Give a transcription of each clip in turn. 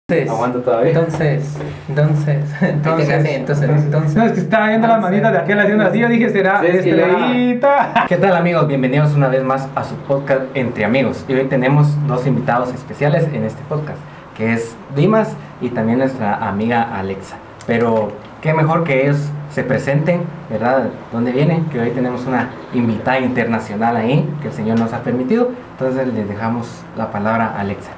Aguanta todavía. Entonces. No, es que estaba viendo las manitas de aquel haciendo así, yo dije, será Sí, es que estrellita. ¿Qué tal, amigos? Bienvenidos una vez más a su podcast Entre Amigos. Y hoy tenemos dos invitados especiales en este podcast, que es Dimas y también nuestra amiga Alexa. Pero qué mejor que ellos se presenten, ¿verdad? ¿Dónde vienen? Que hoy tenemos una invitada internacional ahí, que el Señor nos ha permitido. Entonces les dejamos la palabra a Alexa.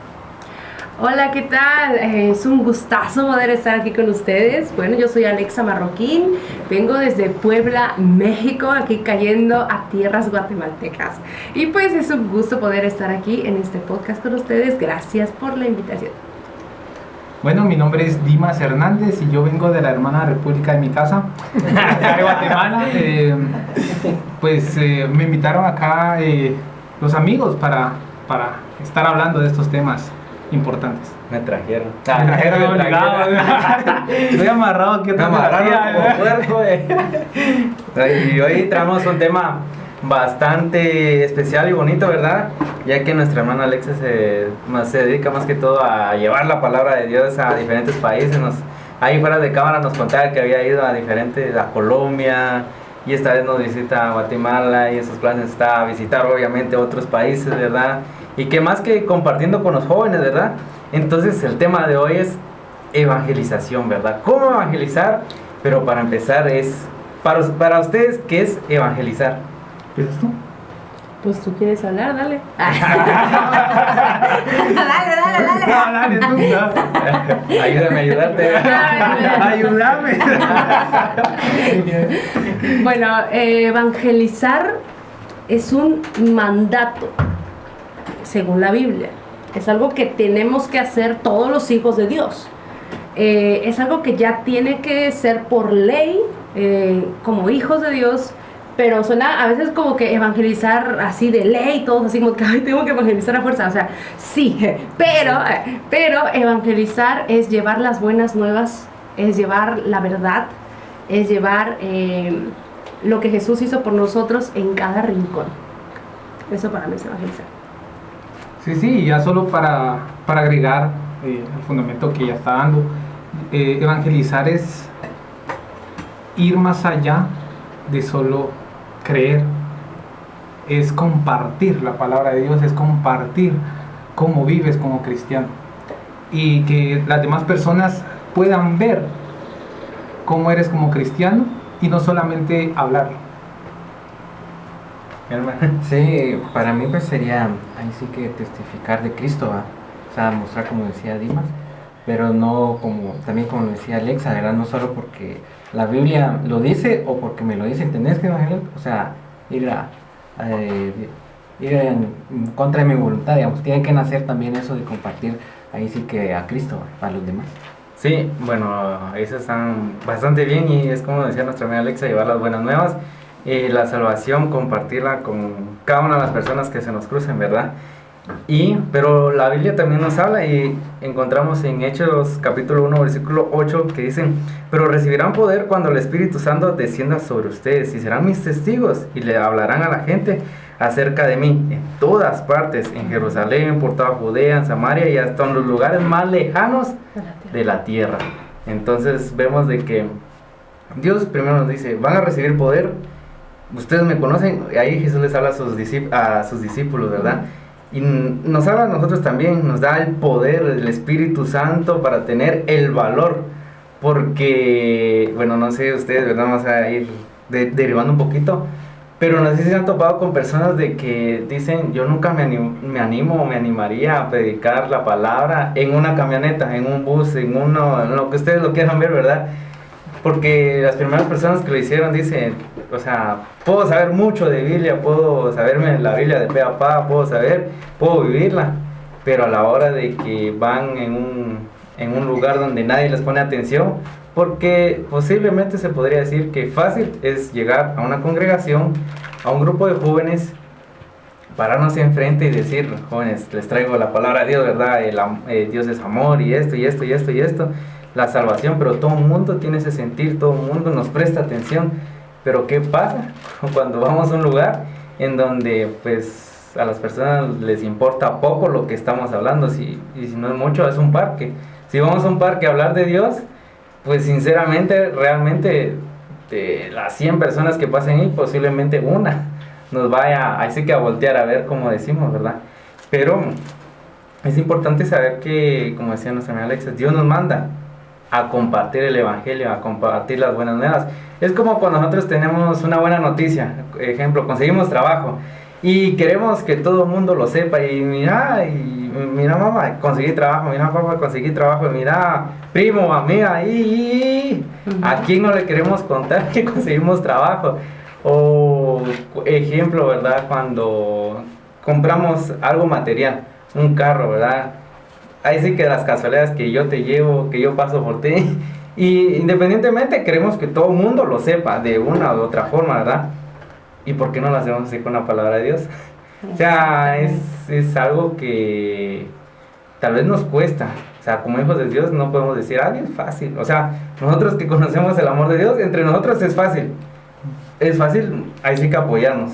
Hola, ¿qué tal? Es un gustazo poder estar aquí con ustedes. Bueno, yo soy Alexa Marroquín, vengo desde Puebla, México, aquí cayendo a tierras guatemaltecas. Y pues es un gusto poder estar aquí en este podcast con ustedes. Gracias por la invitación. Bueno, mi nombre es Dimas Hernández y yo vengo de la hermana república de mi casa, acá de Guatemala. Me invitaron acá los amigos para estar hablando de estos temas importantes. Me trajeron. Me trajeron obligado. Estoy amarrado aquí Me atrás de la amarraron silla. como puerco. Y hoy traemos un tema bastante especial y bonito, ¿verdad? Ya que nuestra hermana Alexa se dedica más que todo a llevar la palabra de Dios a diferentes países. Ahí fuera de cámara nos contaba que había ido a Colombia, y esta vez nos visita a Guatemala, y en sus planes está a visitar obviamente otros países, ¿verdad? Y que más que compartiendo con los jóvenes, ¿verdad? Entonces el tema de hoy es evangelización, ¿verdad? ¿Cómo evangelizar? Pero para empezar para ustedes, ¿qué es evangelizar? ¿Empiezas tú? Pues tú quieres hablar, dale. Dale. No, dale tú. No. Ayúdame a ayudarte. Ayúdame. Bueno, evangelizar es un mandato, según la Biblia. Es algo que tenemos que hacer todos los hijos de Dios. Es algo que ya tiene que ser por ley, como hijos de Dios. Pero suena a veces como que evangelizar así de ley, todos así como que ay, tengo que evangelizar a fuerza. O sea, sí, pero evangelizar es llevar las buenas nuevas, es llevar la verdad, es llevar lo que Jesús hizo por nosotros en cada rincón. Eso para mí es evangelizar. Sí, ya solo para agregar el fundamento que ya está dando, evangelizar es ir más allá de solo creer, es compartir la palabra de Dios, es compartir cómo vives como cristiano y que las demás personas puedan ver cómo eres como cristiano y no solamente hablar. Sí, para mí pues sería ahí sí que testificar de Cristo, ¿va? O sea, mostrar como decía Dimas, pero no como, también como decía Alexa, ¿verdad? No solo porque la Biblia lo dice o porque me lo dicen, tenés que evangelizar, o sea, ir en contra de mi voluntad, digamos, tiene que nacer también eso de compartir ahí sí que a Cristo, a los demás. Sí, bueno, esas están bastante bien y es como decía nuestra amiga Alexa, llevar las buenas nuevas. La salvación, compartirla con cada una de las personas que se nos crucen, ¿verdad? Pero la Biblia también nos habla y encontramos en Hechos capítulo 1 versículo 8 que dicen: pero recibirán poder cuando el Espíritu Santo descienda sobre ustedes y serán mis testigos y le hablarán a la gente acerca de mí en todas partes, en Jerusalén, por toda Judea, en Samaria y hasta en los lugares más lejanos de la tierra. Entonces vemos de que Dios primero nos dice: van a recibir poder, ustedes me conocen. Ahí Jesús les habla a sus discípulos, ¿verdad? Y nos habla a nosotros también, nos da el poder, el Espíritu Santo para tener el valor, porque, bueno, no sé ustedes, ¿verdad? Vamos a ir derivando un poquito, pero no sé si se han topado con personas de que dicen: yo nunca me animo o me animaría a predicar la palabra en una camioneta, en un bus, en lo que ustedes lo quieran ver, ¿verdad? Porque las primeras personas que lo hicieron dicen, o sea, puedo saber mucho de Biblia, puedo saberme la Biblia de pe a pa, puedo vivirla, pero a la hora de que van en un lugar donde nadie les pone atención, porque posiblemente se podría decir que fácil es llegar a una congregación, a un grupo de jóvenes, pararnos enfrente y decir: jóvenes, les traigo la palabra de Dios, ¿verdad? Dios es amor y esto, la salvación, pero todo el mundo tiene ese sentir, todo el mundo nos presta atención. Pero ¿qué pasa cuando vamos a un lugar en donde pues a las personas les importa poco lo que estamos hablando? Y si no es mucho, es un parque Si vamos a un parque a hablar de Dios, pues sinceramente, realmente, de las 100 personas que pasen ahí, posiblemente una nos vaya, así que a voltear a ver, como decimos, ¿verdad? Pero es importante saber que, como decía nuestra amiga Alexa, Dios nos manda a compartir el evangelio, a compartir las buenas nuevas. Es como cuando nosotros tenemos una buena noticia, ejemplo, conseguimos trabajo y queremos que todo el mundo lo sepa, y mira mamá, conseguí trabajo, mira papá, conseguí trabajo, y mira primo, amiga, ¿a quién no le queremos contar que conseguimos trabajo? O ejemplo, ¿verdad? Cuando compramos algo material, un carro, ¿verdad? Ahí sí que las casualidades que yo te llevo, que yo paso por ti, y independientemente queremos que todo el mundo lo sepa de una u otra forma, ¿verdad? ¿Y por qué no lo hacemos así con la palabra de Dios? O sea, es algo que tal vez nos cuesta. O sea, como hijos de Dios no podemos decir, bien fácil. O sea, nosotros que conocemos el amor de Dios, entre nosotros es fácil. Es fácil, ahí sí que apoyarnos.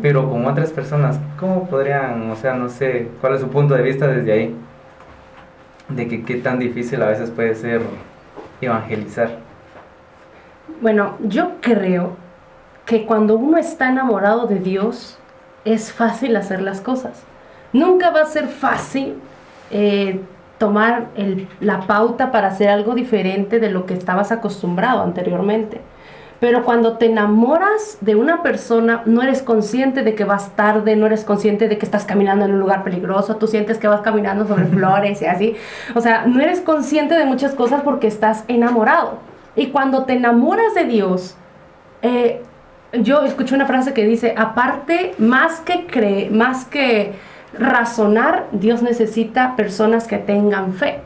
Pero con otras personas, ¿cómo podrían, o sea, no sé, cuál es su punto de vista desde ahí? De que qué tan difícil a veces puede ser evangelizar. Bueno, yo creo que cuando uno está enamorado de Dios, es fácil hacer las cosas. Nunca va a ser fácil tomar la pauta para hacer algo diferente de lo que estabas acostumbrado anteriormente. Pero cuando te enamoras de una persona, no eres consciente de que vas tarde, no eres consciente de que estás caminando en un lugar peligroso, tú sientes que vas caminando sobre flores y así. O sea, no eres consciente de muchas cosas porque estás enamorado. Y cuando te enamoras de Dios, yo escuché una frase que dice, aparte, más que razonar, Dios necesita personas que tengan fe.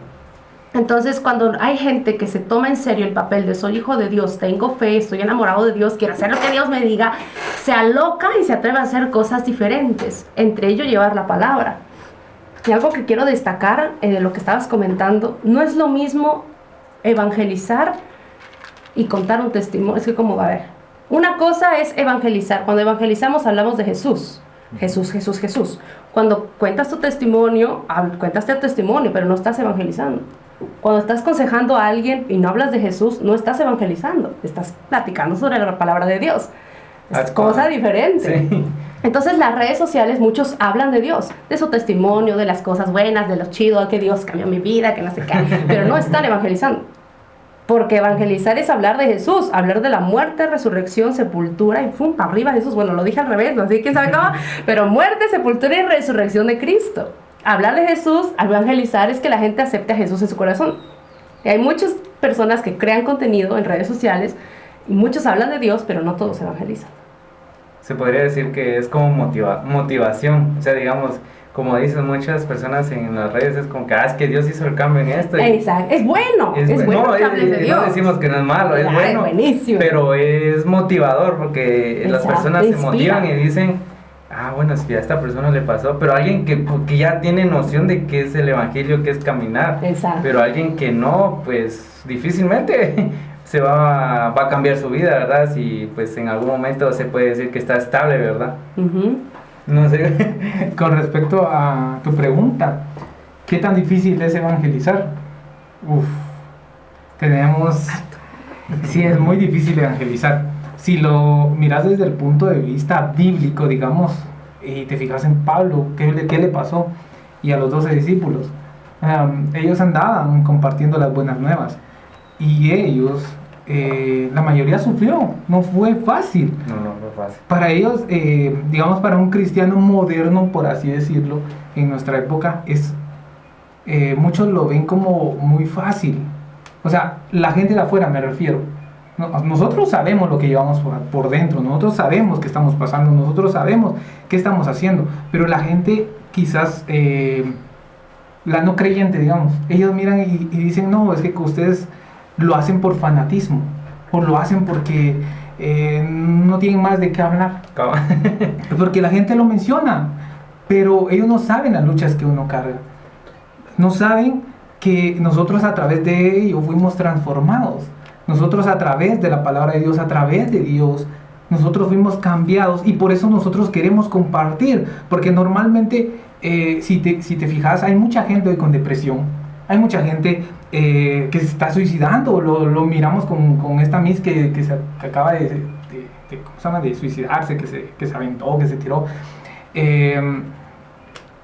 Entonces, cuando hay gente que se toma en serio el papel de soy hijo de Dios, tengo fe, estoy enamorado de Dios, quiero hacer lo que Dios me diga, se aloca y se atreve a hacer cosas diferentes, entre ello llevar la palabra. Y algo que quiero destacar de lo que estabas comentando, no es lo mismo evangelizar y contar un testimonio. Es que como va a ver, una cosa es evangelizar. Cuando evangelizamos hablamos de Jesús. Jesús, Jesús, Jesús. Cuando cuentas tu testimonio, cuentas tu testimonio, pero no estás evangelizando. Cuando estás aconsejando a alguien y no hablas de Jesús, no estás evangelizando, estás platicando sobre la palabra de Dios. Es cosa diferente. Sí. Entonces las redes sociales, muchos hablan de Dios, de su testimonio, de las cosas buenas, de lo chido, que Dios cambió mi vida, que no sé qué, pero no están evangelizando. Porque evangelizar es hablar de Jesús, hablar de la muerte, resurrección, sepultura y ¡pum! Para arriba Jesús. Bueno, lo dije al revés, no sé quién sabe cómo, pero muerte, sepultura y resurrección de Cristo. Hablar de Jesús, evangelizar es que la gente acepte a Jesús en su corazón. Y hay muchas personas que crean contenido en redes sociales y muchos hablan de Dios, pero no todos evangelizan. Se podría decir que es como motivación, o sea, digamos, como dicen muchas personas en las redes, es como que, es que Dios hizo el cambio en esto. Exacto, es bueno no, que hables de Dios. No decimos que no es malo, es bueno, buenísimo. Pero es motivador porque las personas se motivan y dicen, bueno, si a esta persona le pasó, pero alguien que ya tiene noción de qué es el evangelio, qué es caminar. Exacto. Pero alguien que no, pues difícilmente se va a cambiar su vida, ¿verdad? Si pues en algún momento se puede decir que está estable, ¿verdad? No sé. Con respecto a tu pregunta, ¿qué tan difícil es evangelizar? Sí, es muy difícil evangelizar. Si lo miras desde el punto de vista bíblico, digamos, y te fijas en Pablo, ¿qué le pasó? Y a los 12 discípulos. Ellos andaban compartiendo las buenas nuevas. Y ellos, la mayoría sufrió, no fue fácil. No fue fácil. Para ellos, digamos, para un cristiano moderno, por así decirlo, en nuestra época, muchos lo ven como muy fácil. O sea, la gente de afuera, me refiero. Nosotros sabemos lo que llevamos por dentro, nosotros sabemos qué estamos pasando, nosotros sabemos qué estamos haciendo, pero la gente quizás, la no creyente, digamos, ellos miran y dicen, no, es que ustedes lo hacen por fanatismo, o lo hacen porque no tienen más de qué hablar, porque la gente lo menciona, pero ellos no saben las luchas que uno carga, no saben que nosotros a través de ello fuimos transformados. Nosotros a través de la palabra de Dios, a través de Dios, nosotros fuimos cambiados y por eso nosotros queremos compartir. Porque normalmente, si te fijas, hay mucha gente hoy con depresión, Hay mucha gente que se está suicidando. Lo miramos con esta Miss que acaba ¿cómo se llama? De suicidarse, que se aventó, que se tiró.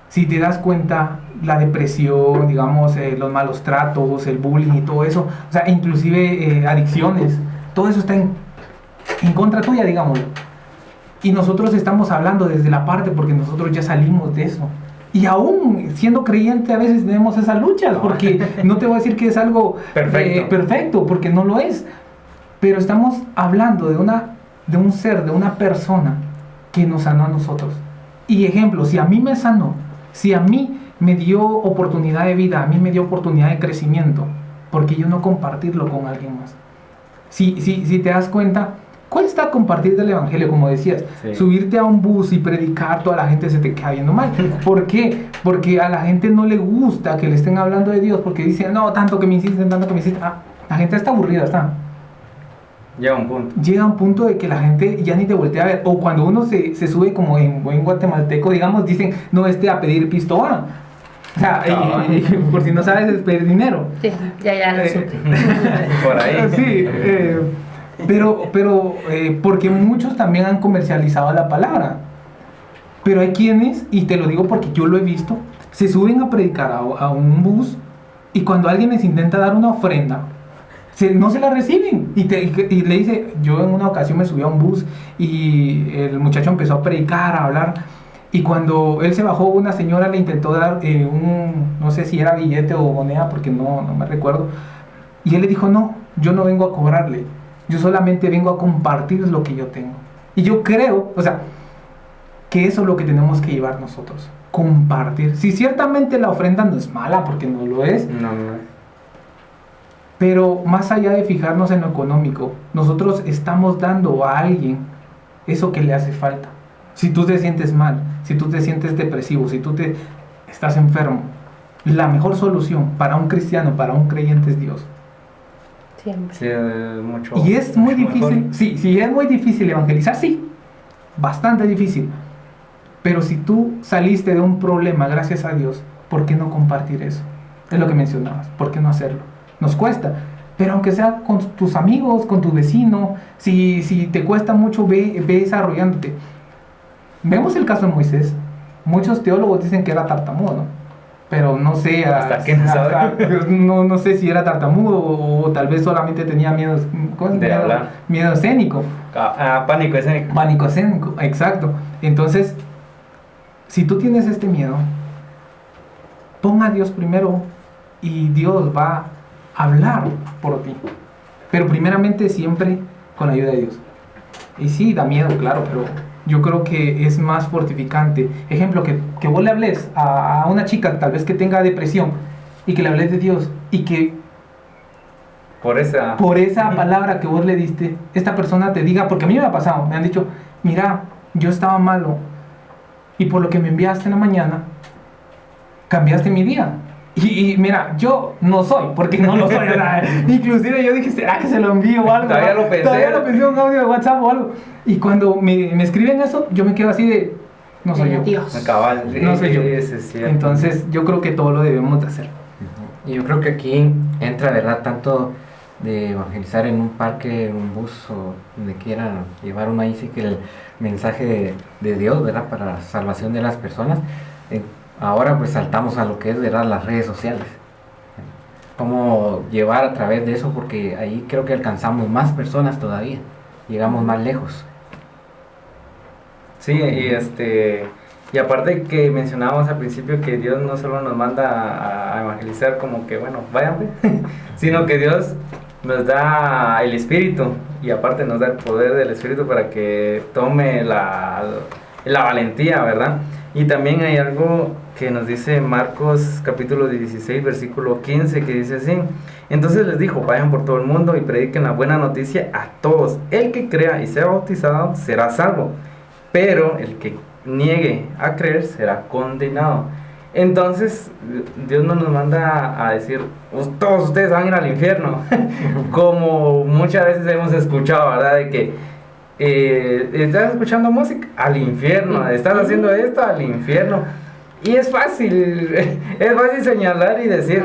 Si te das cuenta, la depresión, digamos, los malos tratos, el bullying y todo eso, o sea, inclusive adicciones, todo eso está en contra tuya, digámoslo. Y nosotros estamos hablando desde la parte porque nosotros ya salimos de eso. Y aún siendo creyente a veces tenemos esas luchas, porque no te voy a decir que es algo perfecto, porque no lo es. Pero estamos hablando de un ser, de una persona que nos sanó a nosotros. Y ejemplo, si a mí me sanó, si a mí me dio oportunidad de vida, a mí me dio oportunidad de crecimiento, ¿por qué yo no compartirlo con alguien más? Si te das cuenta, cuesta compartir del evangelio, como decías. Sí. Subirte a un bus y predicar, toda la gente se te queda viendo mal. ¿Por qué? Porque a la gente no le gusta que le estén hablando de Dios, porque dicen, no, tanto que me insisten. La gente está aburrida, Llega un punto de que la gente ya ni te voltea a ver. O cuando uno se sube como en buen guatemalteco, digamos, dicen, no, a pedir pistola. O sea, por si no sabes, es pedir dinero. Sí, ya. Por ahí. Sí, pero porque muchos también han comercializado la palabra. Pero hay quienes, y te lo digo porque yo lo he visto, se suben a predicar a un bus y cuando alguien les intenta dar una ofrenda, no se la reciben. Y le dice, yo en una ocasión me subí a un bus y el muchacho empezó a predicar, a hablar. Y cuando él se bajó, una señora le intentó dar no sé si era billete o moneda, porque no me recuerdo. Y él le dijo, no, yo no vengo a cobrarle. Yo solamente vengo a compartir lo que yo tengo. Y yo creo, o sea, que eso es lo que tenemos que llevar nosotros. Compartir. Si ciertamente la ofrenda no es mala, porque no lo es. No. Pero más allá de fijarnos en lo económico, nosotros estamos dando a alguien eso que le hace falta. Si tú te sientes mal, si tú te sientes depresivo, si tú estás enfermo, la mejor solución para un cristiano, para un creyente es Dios. Siempre. Sí, mucho. Y es muy difícil, mejor. sí, es muy difícil evangelizar, sí, bastante difícil. Pero si tú saliste de un problema, gracias a Dios, ¿por qué no compartir eso? Es lo que mencionabas, ¿por qué no hacerlo? Nos cuesta, pero aunque sea con tus amigos, con tu vecino, si te cuesta mucho, ve desarrollándote. Vemos el caso de Moisés. Muchos teólogos dicen que era tartamudo, ¿no? Pero no sé, no sé si era tartamudo o tal vez solamente tenía miedo escénico. Pánico escénico. Pánico escénico, exacto. Entonces, si tú tienes este miedo, pon a Dios primero y Dios va a hablar por ti. Pero primeramente siempre con la ayuda de Dios. Y sí, da miedo, claro, pero yo creo que es más fortificante. Ejemplo, que vos le hables a una chica tal vez que tenga depresión y que le hables de Dios y que por esa palabra que vos le diste, esta persona te diga, porque a mí me ha pasado, me han dicho, mira, yo estaba malo y por lo que me enviaste en la mañana, cambiaste mi día. Y mira, yo no soy, porque no lo soy, ¿verdad? Inclusive yo dije, ¿será que se lo envío o algo? Todavía lo pensé un audio de WhatsApp o algo. Y cuando me escriben eso, yo me quedo así de, no soy yo. Dios. No soy yo. Es Entonces yo creo que todo lo debemos de hacer. Y yo creo que aquí entra, ¿verdad? Tanto de evangelizar en un parque, en un bus o donde quieran llevar uno ahí, sí que el mensaje de Dios, ¿verdad? Para la salvación de las personas. Ahora pues saltamos a lo que es, ¿verdad? Las redes sociales. Cómo llevar a través de eso, porque ahí creo que alcanzamos más personas todavía. Llegamos más lejos. Sí, y aparte que mencionábamos al principio que Dios no solo nos manda a evangelizar como que, bueno, vayan, sino que Dios nos da el Espíritu y aparte nos da el poder del Espíritu para que tome la valentía, ¿verdad? Y también hay algo que nos dice Marcos capítulo 16 versículo 15 que dice así: entonces les dijo, vayan por todo el mundo y prediquen la buena noticia a todos. El que crea y sea bautizado será salvo, pero el que niegue a creer será condenado. Entonces Dios no nos manda a decir, todos ustedes van a ir al infierno, como muchas veces hemos escuchado, ¿verdad? De que estás escuchando música, al infierno, estás haciendo esto, al infierno. Y es fácil señalar y decir...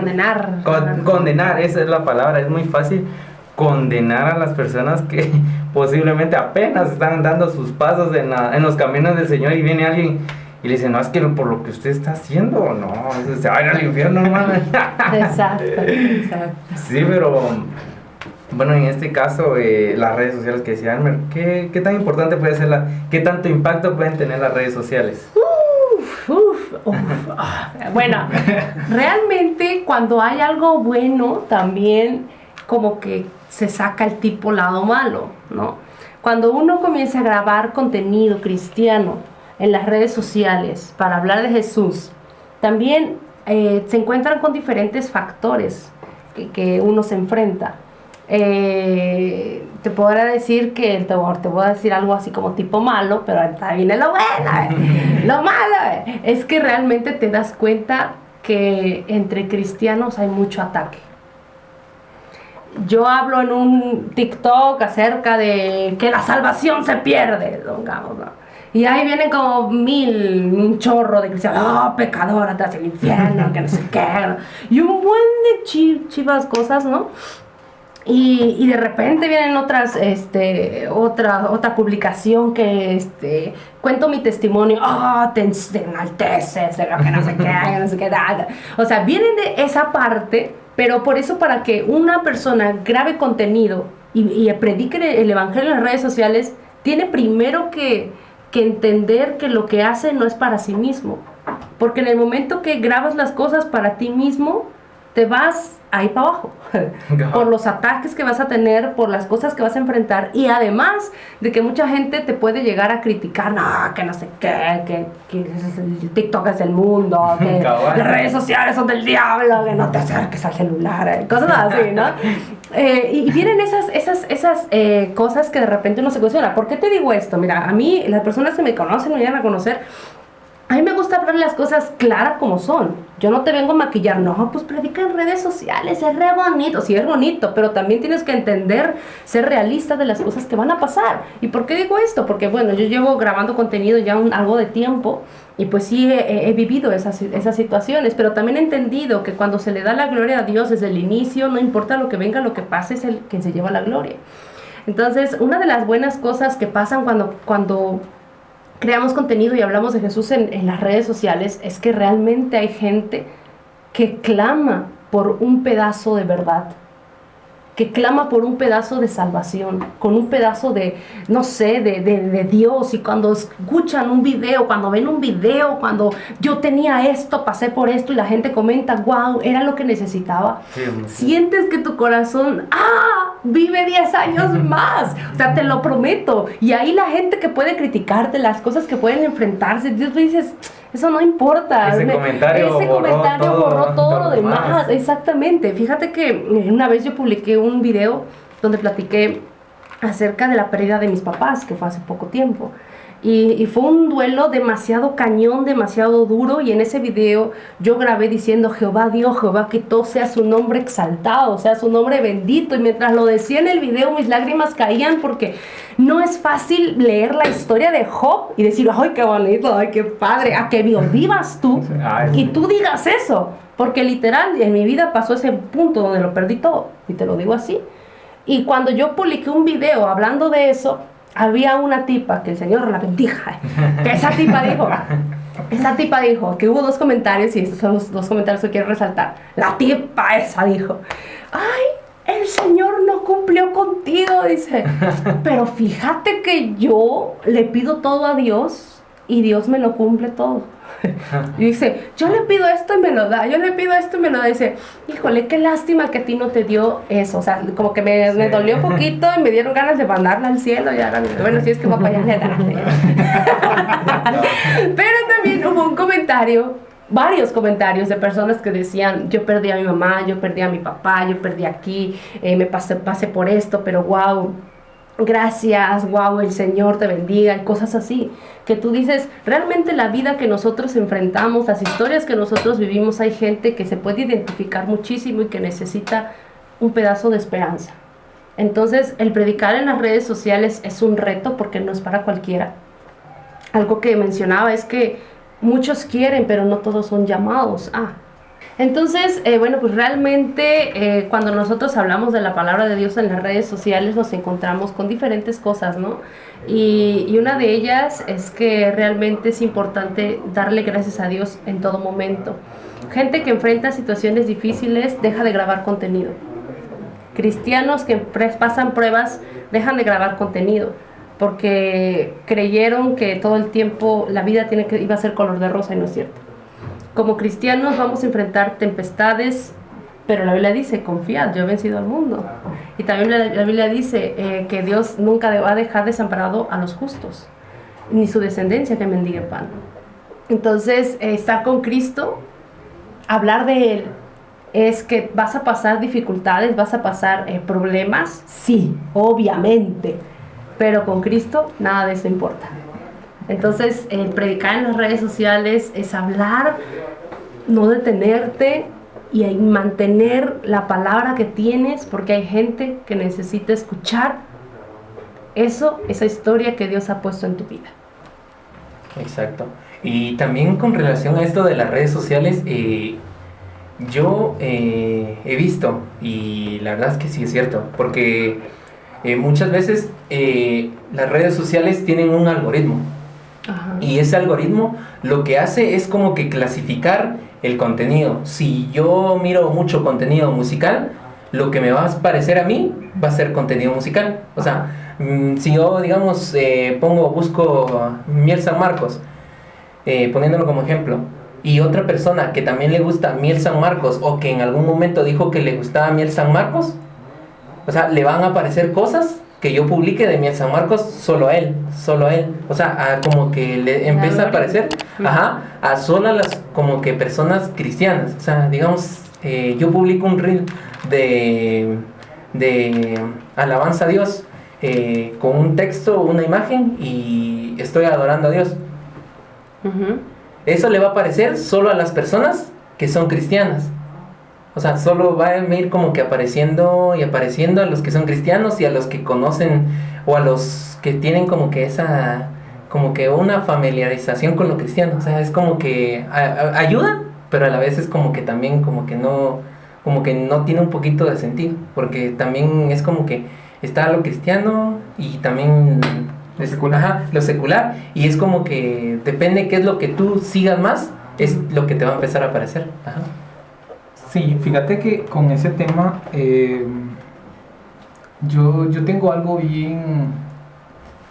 Condenar, esa es la palabra, es muy fácil condenar a las personas que posiblemente apenas están dando sus pasos en los caminos del Señor y viene alguien y le dice, no, es que por lo que usted está haciendo, no, eso se va a ir al infierno, hermano. Exacto. Sí, pero bueno, en este caso, las redes sociales que decía Elmer, ¿qué tan importante puede ser qué tanto impacto pueden tener las redes sociales? Bueno, realmente cuando hay algo bueno, también como que se saca el tipo lado malo, ¿no? Cuando uno comienza a grabar contenido cristiano en las redes sociales para hablar de Jesús, también se encuentran con diferentes factores que uno se enfrenta. Te podrá decir que te voy a decir algo así como tipo malo, pero ahorita viene lo bueno. Lo malo es que realmente te das cuenta que entre cristianos hay mucho ataque. Yo hablo en un TikTok acerca de que la salvación se pierde, digamos, ¿no? Y ahí vienen como un chorro de cristianos, pecador, atrás del infierno, que no sé qué, ¿no? Y un buen de chivas cosas, ¿no? Y de repente vienen otras, otra publicación que cuento mi testimonio, te enalteces, de lo que no sé qué, no sé qué, nada. O sea, vienen de esa parte, pero por eso para que una persona grabe contenido y predique el evangelio en las redes sociales, tiene primero que entender que lo que hace no es para sí mismo. Porque en el momento que grabas las cosas para ti mismo, te vas ahí para abajo, por los ataques que vas a tener, por las cosas que vas a enfrentar, y además de que mucha gente te puede llegar a criticar, no, que no sé qué, que TikTok es del mundo, que las redes sociales son del diablo, que no te acerques al celular, cosas así, ¿no? Y vienen esas cosas que de repente uno se cuestiona. ¿Por qué te digo esto? Mira, a mí, las personas que me conocen me llegan a conocer, a mí me gusta hablar las cosas claras como son. Yo no te vengo a maquillar, no, pues predica en redes sociales, es re bonito. Sí, es bonito, pero también tienes que entender, ser realista de las cosas que van a pasar. ¿Y por qué digo esto? Porque bueno, yo llevo grabando contenido ya algo de tiempo y pues sí he vivido esas situaciones, pero también he entendido que cuando se le da la gloria a Dios desde el inicio, no importa lo que venga, lo que pase, es el que se lleva la gloria. Entonces, una de las buenas cosas que pasan cuando creamos contenido y hablamos de Jesús en las redes sociales es que realmente hay gente que clama por un pedazo de verdad, que clama por un pedazo de salvación, con un pedazo de, no sé, de Dios. Y cuando escuchan un video, cuando ven un video, cuando yo tenía esto, pasé por esto, y la gente comenta, wow, era lo que necesitaba, sí. Sientes que tu corazón, vive 10 años más. O sea, te lo prometo. Y ahí la gente que puede criticarte, las cosas que pueden enfrentarse, Dios dices, eso no importa. Ese comentario borró todo lo demás. Exactamente. Fíjate que una vez yo publiqué un video donde platiqué acerca de la pérdida de mis papás, que fue hace poco tiempo. Y fue un duelo demasiado cañón, demasiado duro, y en ese video yo grabé diciendo, Jehová Dios, Jehová quitó, sea su nombre exaltado, sea su nombre bendito. Y mientras lo decía en el video, mis lágrimas caían, porque no es fácil leer la historia de Job y decir, ay, qué bonito, ay, qué padre, a que vivas tú y tú digas eso, porque literal en mi vida pasó ese punto donde lo perdí todo, y te lo digo así. Y cuando yo publiqué un video hablando de eso, había una tipa, que el Señor la bendiga, que esa tipa dijo, que hubo 2 comentarios, y estos son los 2 comentarios que quiero resaltar. La tipa esa dijo, ay, el Señor no cumplió contigo, dice, pero fíjate que yo le pido todo a Dios y Dios me lo cumple todo. Y dice, yo le pido esto y me lo da, yo le pido esto y me lo da. Dice, híjole, qué lástima que a ti no te dio eso. O sea, como que me dolió un poquito y me dieron ganas de mandarla al cielo. Y ahora, bueno, si es que va para allá, Pero también hubo un comentario, varios comentarios de personas que decían, yo perdí a mi mamá, yo perdí a mi papá, yo perdí aquí, me pasé por esto, pero wow, gracias, wow, el Señor te bendiga, y cosas así, que tú dices, realmente la vida que nosotros enfrentamos, las historias que nosotros vivimos, hay gente que se puede identificar muchísimo y que necesita un pedazo de esperanza. Entonces, el predicar en las redes sociales es un reto porque no es para cualquiera. Algo que mencionaba es que muchos quieren, pero no todos son llamados a. Entonces, bueno, pues realmente cuando nosotros hablamos de la palabra de Dios en las redes sociales nos encontramos con diferentes cosas, ¿no? Y una de ellas es que realmente es importante darle gracias a Dios en todo momento. Gente que enfrenta situaciones difíciles deja de grabar contenido. Cristianos que pasan pruebas dejan de grabar contenido porque creyeron que todo el tiempo la vida iba a ser color de rosa y no es cierto. Como cristianos vamos a enfrentar tempestades, pero la Biblia dice, confiad, yo he vencido al mundo. Y también la Biblia dice que Dios nunca va a dejar desamparado a los justos, ni su descendencia que mendigue pan. Entonces, estar con Cristo, hablar de Él, es que vas a pasar dificultades, vas a pasar problemas, sí, obviamente, pero con Cristo nada de eso importa. Entonces, el predicar en las redes sociales es hablar, no detenerte y mantener la palabra que tienes, porque hay gente que necesita escuchar esa historia que Dios ha puesto en tu vida. Exacto. Y también con relación a esto de las redes sociales, yo he visto, y la verdad es que sí es cierto, porque muchas veces las redes sociales tienen un algoritmo. Ajá. Y ese algoritmo lo que hace es como que clasificar el contenido. Si yo miro mucho contenido musical, lo que me va a parecer a mí va a ser contenido musical. O sea, si yo, digamos, busco Miel San Marcos, poniéndolo como ejemplo, y otra persona que también le gusta Miel San Marcos, o que en algún momento dijo que le gustaba Miel San Marcos, o sea, le van a aparecer cosas que yo publique de Miel San Marcos solo a él. O sea, como que le empieza a aparecer a solo a las como que personas cristianas. O sea, digamos, yo publico un reel de alabanza a Dios con un texto, una imagen, y estoy adorando a Dios. Uh-huh. Eso le va a aparecer solo a las personas que son cristianas. O sea, solo va a ir como que apareciendo y apareciendo a los que son cristianos y a los que conocen, o a los que tienen como que como que una familiarización con lo cristiano. O sea, es como que ayuda, pero a la vez es como que también como que no tiene un poquito de sentido, porque también es como que está lo cristiano y también lo secular, y es como que depende qué es lo que tú sigas más, es lo que te va a empezar a aparecer. Ajá. Sí, fíjate que con ese tema yo tengo algo bien,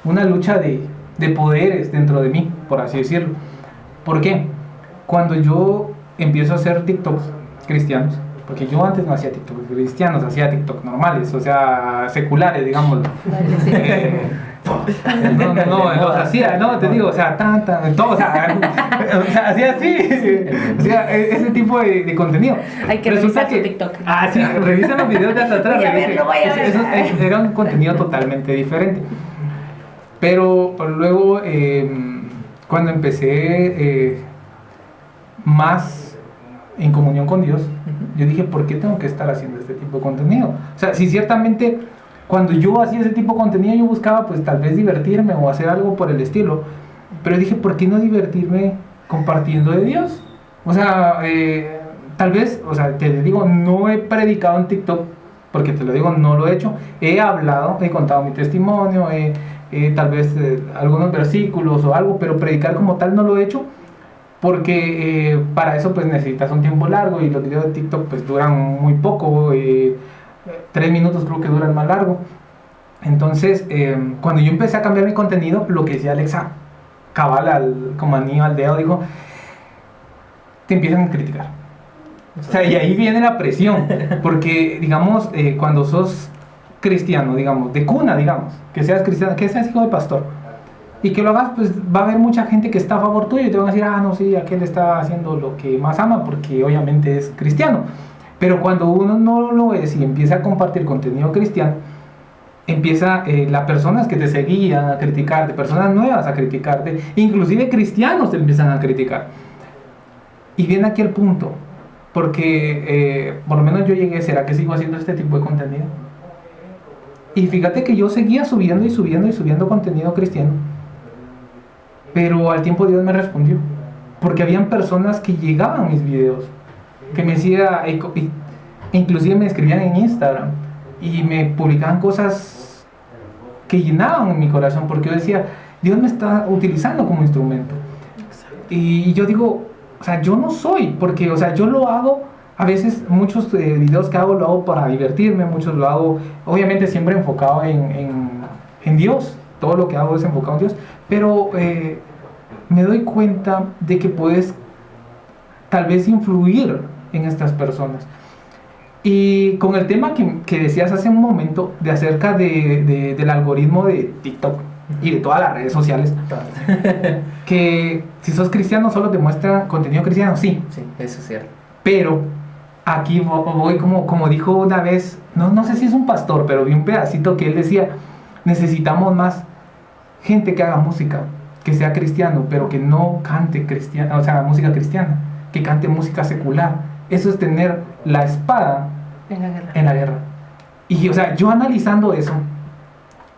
una lucha de poderes dentro de mí, por así decirlo. ¿Por qué? Cuando yo empiezo a hacer TikToks cristianos, porque yo antes no hacía TikToks cristianos, hacía TikTok normales, o sea, seculares, digámoslo. No, los hacía, no, te digo, o sea, todo, o sea, hacía así, o sea, ese tipo de contenido. Hay que revisar su TikTok. Sí, revisan los videos de hasta atrás. Eso era un contenido totalmente diferente. Pero luego, cuando empecé más en comunión con Dios, yo dije, ¿por qué tengo que estar haciendo este tipo de contenido? O sea, si ciertamente cuando yo hacía ese tipo de contenido yo buscaba pues tal vez divertirme o hacer algo por el estilo, pero dije, ¿por qué no divertirme compartiendo de Dios? O sea, tal vez, o sea, te digo, no he predicado en TikTok, porque te lo digo, no lo he hecho. He hablado, he contado mi testimonio, tal vez algunos versículos o algo, pero predicar como tal no lo he hecho, porque para eso pues necesitas un tiempo largo, y los videos de TikTok pues duran muy poco, 3 minutos creo que duran más largo. Entonces, cuando yo empecé a cambiar mi contenido, lo que decía Alexa, cabal, como anillo al dedo, dijo, te empiezan a criticar. O sea, y ahí viene la presión, porque, digamos, cuando sos cristiano, digamos, de cuna, digamos, que seas cristiano, que seas hijo de pastor, y que lo hagas, pues va a haber mucha gente que está a favor tuyo y te van a decir, no, sí, aquel está haciendo lo que más ama, porque obviamente es cristiano. Pero cuando uno no lo es y empieza a compartir contenido cristiano, empieza las personas que te seguían a criticarte, personas nuevas a criticarte, inclusive cristianos te empiezan a criticar. Y viene aquí el punto, porque por lo menos yo llegué, ¿será que sigo haciendo este tipo de contenido? Y fíjate que yo seguía subiendo contenido cristiano, pero al tiempo Dios me respondió. porque habían personas que llegaban a mis videos, que me decía, inclusive me escribían en Instagram y me publicaban cosas que llenaban mi corazón, porque yo decía, Dios me está utilizando como instrumento. Y yo digo, o sea, yo no soy, porque, o sea, yo lo hago, a veces muchos videos que hago lo hago para divertirme, muchos lo hago, obviamente siempre enfocado en Dios, todo lo que hago es enfocado en Dios, pero me doy cuenta de que puedes tal vez influir en estas personas. Y con el tema que decías hace un momento de acerca del algoritmo de TikTok y de todas las redes sociales, que si sos cristiano solo te muestra contenido cristiano, sí, eso es cierto. pero aquí voy como dijo una vez, no sé si es un pastor, pero vi un pedacito que él decía, necesitamos más gente que haga música, que sea cristiano, pero que no cante cristiana, o sea, música cristiana, que cante música secular. Eso es tener la espada en la guerra. Y, o sea, yo analizando eso,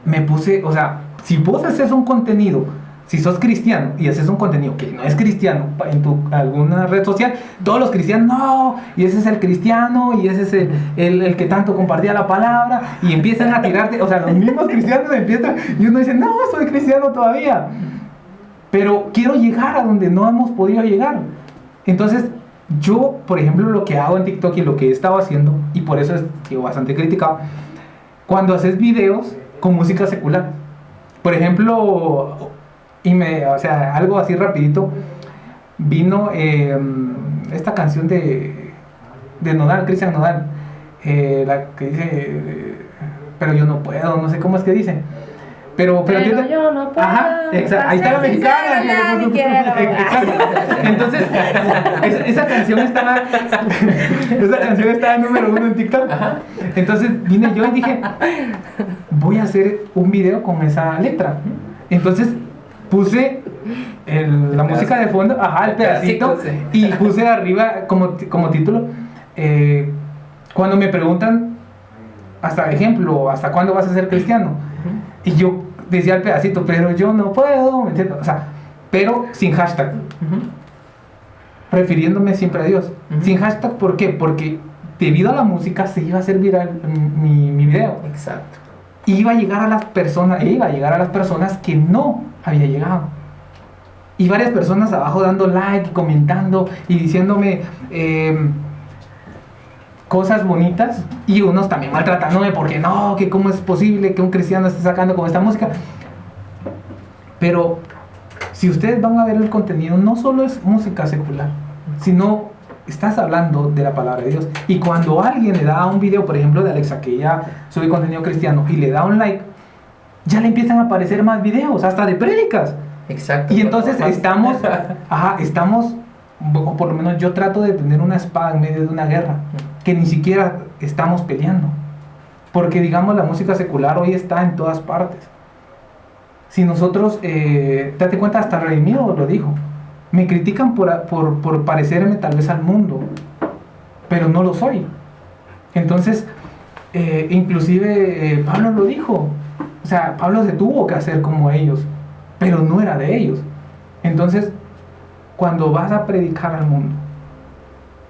me puse, o sea, si vos haces un contenido, si sos cristiano y haces un contenido que no es cristiano en alguna red social, todos los cristianos, no, y ese es el cristiano, y ese es el que tanto compartía la palabra, y empiezan a tirarte, o sea, los mismos cristianos empiezan, y uno dice, no, soy cristiano todavía, pero quiero llegar a donde no hemos podido llegar. Entonces, yo, por ejemplo, lo que hago en TikTok y lo que he estado haciendo, y por eso es bastante criticado, cuando haces videos con música secular, por ejemplo, o sea, algo así rapidito, vino esta canción de Nodal, Cristian Nodal, la que dice, pero yo no puedo, no sé cómo es que dice. Pero yo no puedo. Ajá, exacto. Ahí está la mexicana. Entonces, esa canción estaba número 1 en TikTok. Ajá. Entonces vine yo y dije, voy a hacer un video con esa letra. Entonces puse la música de fondo, el pedacito, y puse arriba como título, cuando me preguntan, ¿hasta cuándo vas a ser cristiano? Y yo decía el pedacito, pero yo no puedo, ¿me entiendes? O sea, pero sin hashtag, refiriéndome siempre a Dios. Sin hashtag, ¿por qué? Porque debido a la música se iba a hacer viral mi video. Exacto. Iba a llegar a las personas que no había llegado. Y varias personas abajo dando like, comentando y diciéndome cosas bonitas, y unos también maltratándome porque no, que cómo es posible que un cristiano esté sacando con esta música. Pero si ustedes van a ver el contenido, no solo es música secular, sino estás hablando de la palabra de Dios. Y cuando alguien le da a un video, por ejemplo de Alexa, que ya sube contenido cristiano, y le da un like, ya le empiezan a aparecer más videos, hasta de prédicas. Exacto. Y entonces estamos, o por lo menos yo trato de tener una espada en medio de una guerra, que ni siquiera estamos peleando. Porque digamos, la música secular hoy está en todas partes. Si nosotros, date cuenta, hasta Redimido lo dijo, me critican por parecerme tal vez al mundo, pero no lo soy. Entonces, inclusive Pablo lo dijo, o sea, Pablo se tuvo que hacer como ellos, pero no era de ellos. Entonces, cuando vas a predicar al mundo,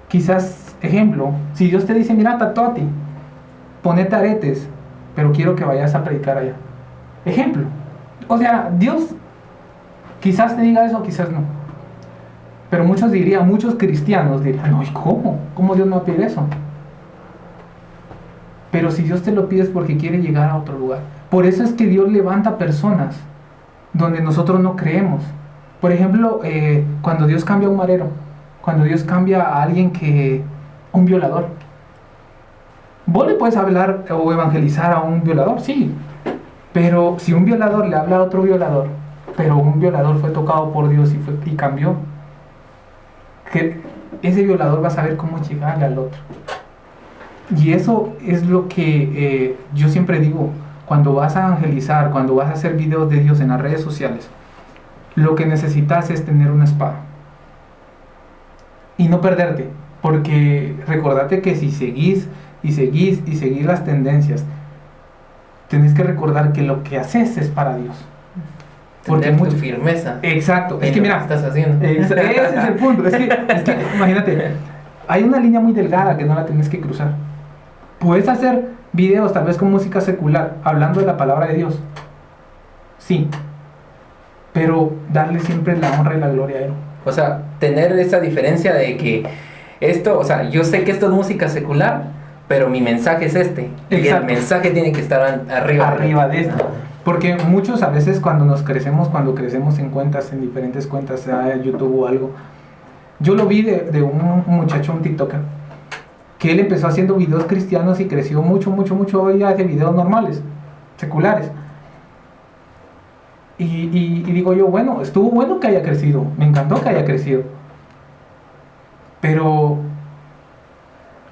quizás, ejemplo, si Dios te dice, mira, tatúate, ponete aretes, pero quiero que vayas a predicar allá. Ejemplo. O sea, Dios quizás te diga eso, quizás no. Pero muchos cristianos dirían, no, ¿y cómo? ¿Cómo Dios me va a pedir eso? Pero si Dios te lo pide es porque quiere llegar a otro lugar. Por eso es que Dios levanta personas donde nosotros no creemos. Por ejemplo, cuando Dios cambia a un marero, cuando Dios cambia a alguien un violador. Vos le puedes hablar o evangelizar a un violador, sí. Pero si un violador le habla a otro violador, pero un violador fue tocado por Dios y cambió, que ese violador va a saber cómo llegarle al otro. Y eso es lo que yo siempre digo, cuando vas a evangelizar, cuando vas a hacer videos de Dios en las redes sociales, lo que necesitas es tener una espada. Y no perderte, porque recordate que si seguís las tendencias, tenés que recordar que lo que haces es para Dios. Porque tener mucho tu firmeza. Exacto, es en que lo mira, estás haciendo. ese es el punto. Es que imagínate, hay una línea muy delgada que no la tienes que cruzar. Puedes hacer videos tal vez con música secular, hablando de la palabra de Dios. Sí. Pero darle siempre la honra y la gloria a Él. O sea, tener esa diferencia de que esto, o sea, yo sé que esto es música secular, pero mi mensaje es este. Y el Exacto. mensaje tiene que estar arriba De esto. Porque muchos a veces cuando crecemos en cuentas, en diferentes cuentas, sea YouTube o algo, yo lo vi de un muchacho, un TikToker, que él empezó haciendo videos cristianos y creció mucho, hoy hace videos normales, seculares. Y digo yo, bueno, estuvo bueno que haya crecido, me encantó que haya crecido, pero...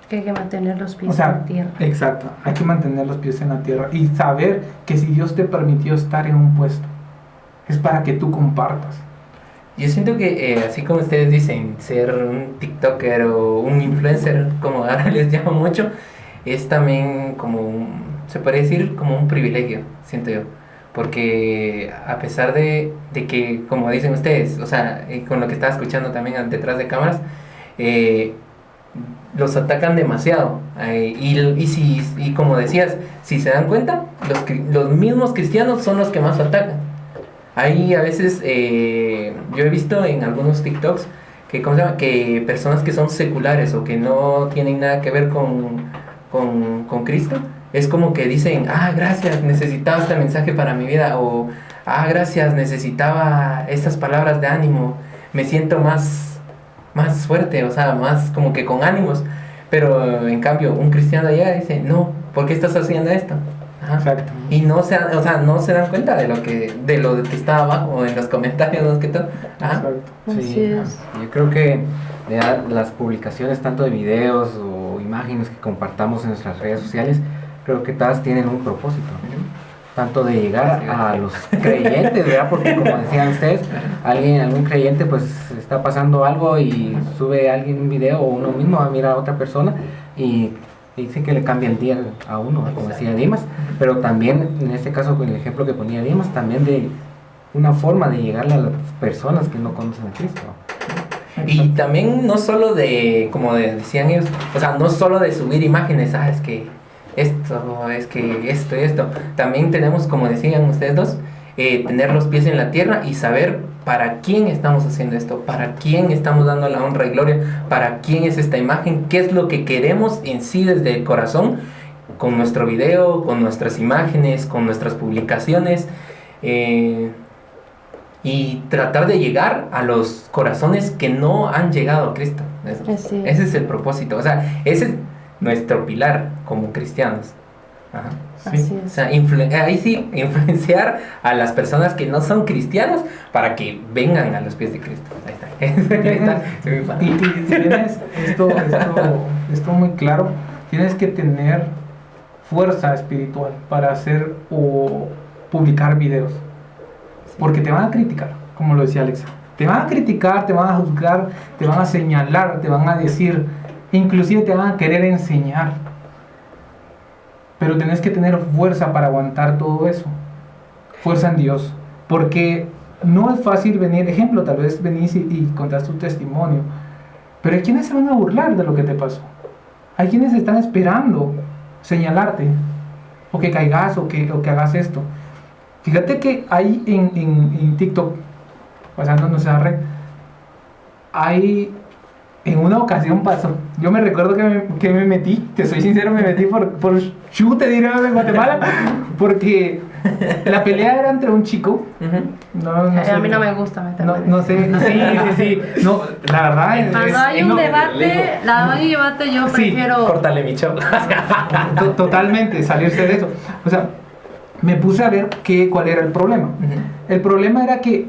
Que hay que mantener los pies O sea, en la tierra. exacto, hay que mantener los pies en la tierra y saber que si Dios te permitió estar en un puesto, es para que tú compartas. Yo siento que, así como ustedes dicen, ser un TikToker o un influencer, como ahora les llamo mucho, es también como, se puede decir, como un privilegio, siento yo. Porque a pesar de que, como dicen ustedes, o sea, con lo que estaba escuchando también detrás de cámaras, los atacan demasiado. Y como decías, si se dan cuenta, los mismos cristianos son los que más atacan. Ahí a veces yo he visto en algunos TikToks que, ¿cómo se llama? Que personas que son seculares o que no tienen nada que ver con Cristo, es como que dicen, gracias, necesitaba este mensaje para mi vida, o gracias, necesitaba estas palabras de ánimo, me siento más fuerte, o sea, más como que con ánimos. Pero en cambio un cristiano llega y dice, no, ¿por qué estás haciendo esto? Exacto. Y no se dan cuenta de lo que está abajo en los comentarios, ¿no? Que todo. Exacto. Así es. Yo creo que las publicaciones tanto de videos o imágenes que compartamos en nuestras redes sociales, creo que todas tienen un propósito, tanto de llegar a los creyentes, ¿verdad? Porque como decían ustedes, algún creyente pues está pasando algo y sube alguien un video o uno mismo va a mirar a otra persona y dice que le cambia el día a uno, como decía Dimas, pero también en este caso con el ejemplo que ponía Dimas, también de una forma de llegar a las personas que no conocen a Cristo. Y también no solo como decían ellos, o sea, no solo de subir imágenes, es que esto y esto. También tenemos, como decían ustedes dos, tener los pies en la tierra y saber para quién estamos haciendo esto, para quién estamos dando la honra y gloria, para quién es esta imagen, qué es lo que queremos en sí desde el corazón, con nuestro video, con nuestras imágenes, con nuestras publicaciones, y tratar de llegar a los corazones que no han llegado a Cristo. Así es. Ese es el propósito, o sea, ese es nuestro pilar como cristianos. Ajá. Así O es. sea, ahí sí, influenciar a las personas que no son cristianos para que vengan a los pies de Cristo. Ahí está. Y si tienes esto muy claro, tienes que tener fuerza espiritual para hacer o publicar videos. Porque te van a criticar, como lo decía Alexa. Te van a criticar, te van a juzgar, te van a señalar, te van a decir, inclusive te van a querer enseñar. Pero tenés que tener fuerza para aguantar todo eso. Fuerza en Dios. Porque no es fácil venir, ejemplo, tal vez venís y contás tu testimonio. Pero hay quienes se van a burlar de lo que te pasó. Hay quienes están esperando señalarte. O que caigas o que hagas esto. Fíjate que hay en TikTok, pasándonos a la red, en una ocasión pasó, yo me recuerdo que me metí, te soy sincero, me metí por chute, diría en Guatemala, porque la pelea era entre un chico, no sé, A mí no me gusta meterme. no sé, sí, no, la verdad Cuando hay un debate, yo Sí, prefiero... Córtale mi show. totalmente, salirse de eso. O sea, me puse a ver cuál era el problema. El problema era que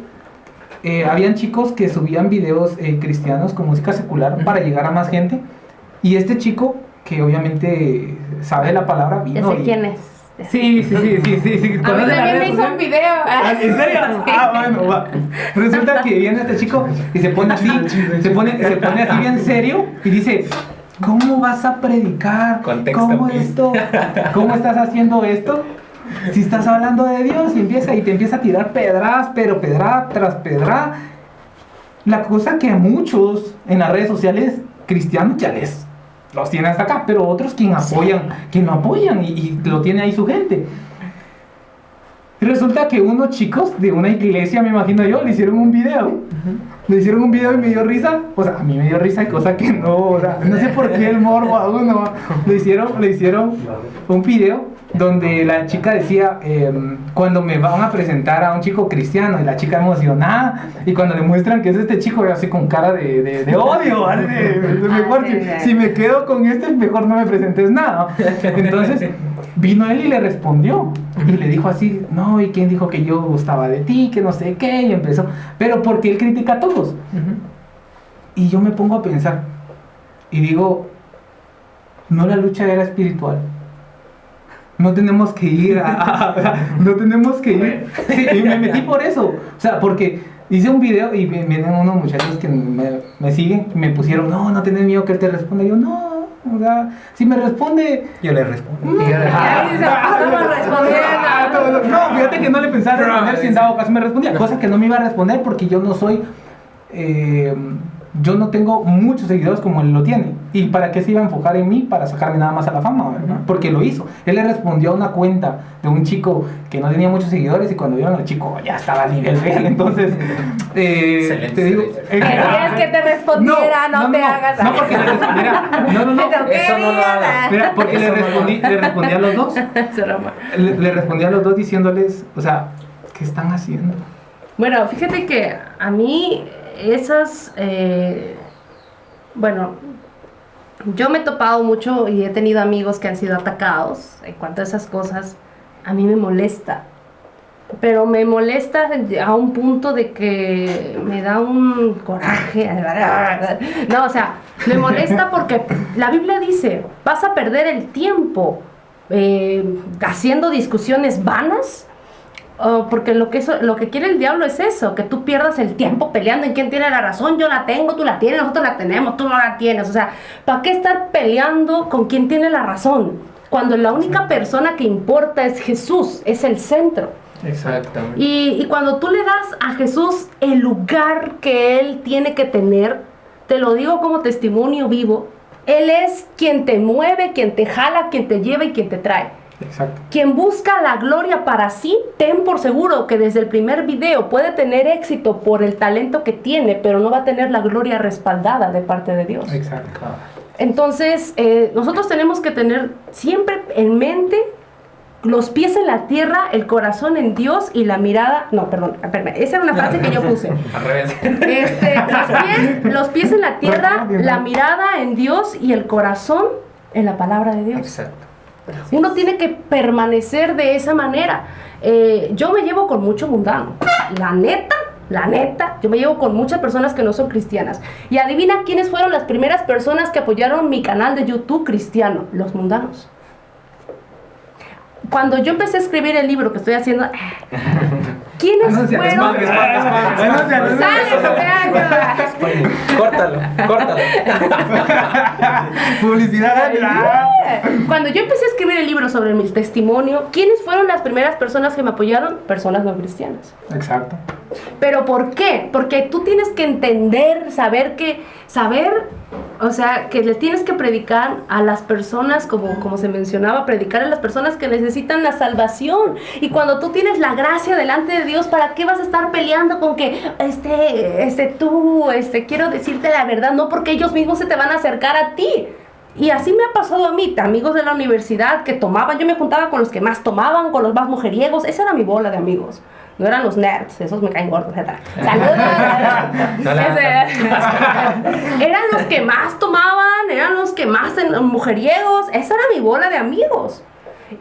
habían chicos que subían videos cristianos con música secular para llegar a más gente. Y este chico, que obviamente sabe la palabra, Ya vino sé quién es. Sí. A mí también me hizo un video. ¿En serio? Bueno, va. Resulta que viene este chico y se pone así, se pone así bien serio y dice: ¿cómo vas a predicar? Contexto, ¿Cómo please. esto? ¿Cómo estás haciendo esto? Si estás hablando de Dios y te empieza a tirar pedradas, pero pedrada tras pedrada. La cosa que a muchos en las redes sociales cristianos ya los tienen hasta acá, pero otros quien no apoyan y lo tiene ahí su gente. Y resulta que unos chicos de una iglesia, me imagino yo, le hicieron un video. Le hicieron un video y me dio risa. O sea, a mí me dio risa, cosa que no, o sea, no sé por qué el morbo a uno. Le hicieron un video donde la chica decía, cuando me van a presentar a un chico cristiano, y la chica emocionada, y cuando le muestran que es este chico, yo así con cara de odio, ¿vale? Mejor, si me quedo con este, mejor no me presentes nada. Entonces vino él y le respondió, y le dijo así, no, ¿y quién dijo que yo gustaba de ti? Que no sé qué, y empezó, pero porque él critica a todos. Y yo me pongo a pensar, y digo, no, la lucha era espiritual. No tenemos que ir no tenemos que ir. Sí, y me metí por eso. O sea, porque hice un video y vienen unos muchachos que me siguen y me pusieron, no tenés miedo que él te responda. Y yo, no, o sea, si me responde... Yo le respondo. No, fíjate que no le pensaba responder si en dado caso me respondía. Cosa que no me iba a responder porque yo no soy... yo no tengo muchos seguidores como él lo tiene. ¿Y para qué se iba a enfocar en mí? Para sacarme nada más a la fama, ¿verdad? Porque lo hizo. Él le respondió a una cuenta de un chico que no tenía muchos seguidores y cuando vieron al chico ya estaba a nivel real. Entonces, te digo... Querías que te respondiera, no te hagas... No, porque le respondiera... No. Eso no lo hagas. Mira, porque le respondí a los dos. Le respondí a los dos diciéndoles, o sea, ¿qué están haciendo? Bueno, fíjate que a mí... esas, bueno, yo me he topado mucho y he tenido amigos que han sido atacados en cuanto a esas cosas. A mí me molesta, pero me molesta a un punto de que me da un coraje. No, o sea, me molesta porque la Biblia dice, vas a perder el tiempo haciendo discusiones vanas. Porque lo que quiere el diablo es eso, que tú pierdas el tiempo peleando en quién tiene la razón. Yo la tengo, tú la tienes, nosotros la tenemos, tú no la tienes. O sea, ¿para qué estar peleando con quién tiene la razón? Cuando la única persona que importa es Jesús, es el centro. Exactamente. Y cuando tú le das a Jesús el lugar que Él tiene que tener, te lo digo como testimonio vivo, Él es quien te mueve, quien te jala, quien te lleva y quien te trae. Exacto. Quien busca la gloria para sí, ten por seguro que desde el primer video puede tener éxito por el talento que tiene, pero no va a tener la gloria respaldada de parte de Dios. Exacto. Entonces, nosotros tenemos que tener siempre en mente los pies en la tierra, el corazón en Dios y la mirada... No, perdón, esa era una frase que yo puse. Al revés. Los pies en la tierra, la mirada en Dios y el corazón en la palabra de Dios. Exacto. Uno tiene que permanecer de esa manera. Yo me llevo con mucho mundano. La neta, yo me llevo con muchas personas que no son cristianas. Y adivina quiénes fueron las primeras personas que apoyaron mi canal de YouTube cristiano. Los mundanos. Cuando yo empecé a escribir el libro que estoy haciendo, ¿quiénes fueron? Córtalo. Publicidad. Cuando yo empecé a escribir el libro sobre mi testimonio, ¿quiénes fueron las primeras personas que me apoyaron? Personas no cristianas. Exacto. ¿Pero por qué? Porque tú tienes que entender, saber, o sea, que le tienes que predicar a las personas, como se mencionaba, predicar a las personas que necesitan la salvación. Y cuando tú tienes la gracia delante de Dios, ¿para qué vas a estar peleando con que, quiero decirte la verdad? No, porque ellos mismos se te van a acercar a ti. Y así me ha pasado a mí, amigos de la universidad que tomaban, yo me juntaba con los que más tomaban, con los más mujeriegos, esa era mi bola de amigos. No eran los nerds, esos me caen gordos, etc. Eran los que más tomaban, eran los que más mujeriegos, esa era mi bola de amigos.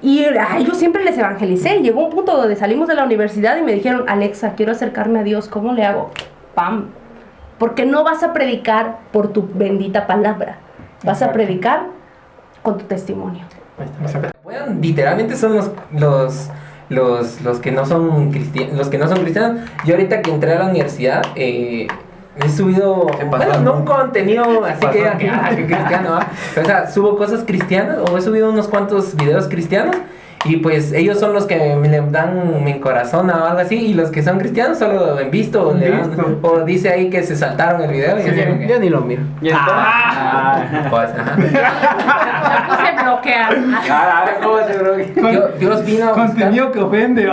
Y yo siempre les evangelicé. Llegó un punto donde salimos de la universidad y me dijeron, Alexa, quiero acercarme a Dios, ¿cómo le hago? ¡Pam! Porque no vas a predicar por tu bendita palabra, vas a predicar con tu testimonio. Bueno, literalmente son los que no son cristianos. Yo ahorita que entré a la universidad he subido, no un contenido así que cristiano, o sea, subo cosas cristianas o he subido unos cuantos videos cristianos Y pues ellos son los que me le dan mi corazón o algo así. Y los que son cristianos solo en visto. O dice ahí que se saltaron el video. Sí, y así, yo ni lo miro. Y entonces, pues, ajá. Ya puse bloquear. ¿cómo se bloquea? Dios vino a buscar. Contenido que ofende.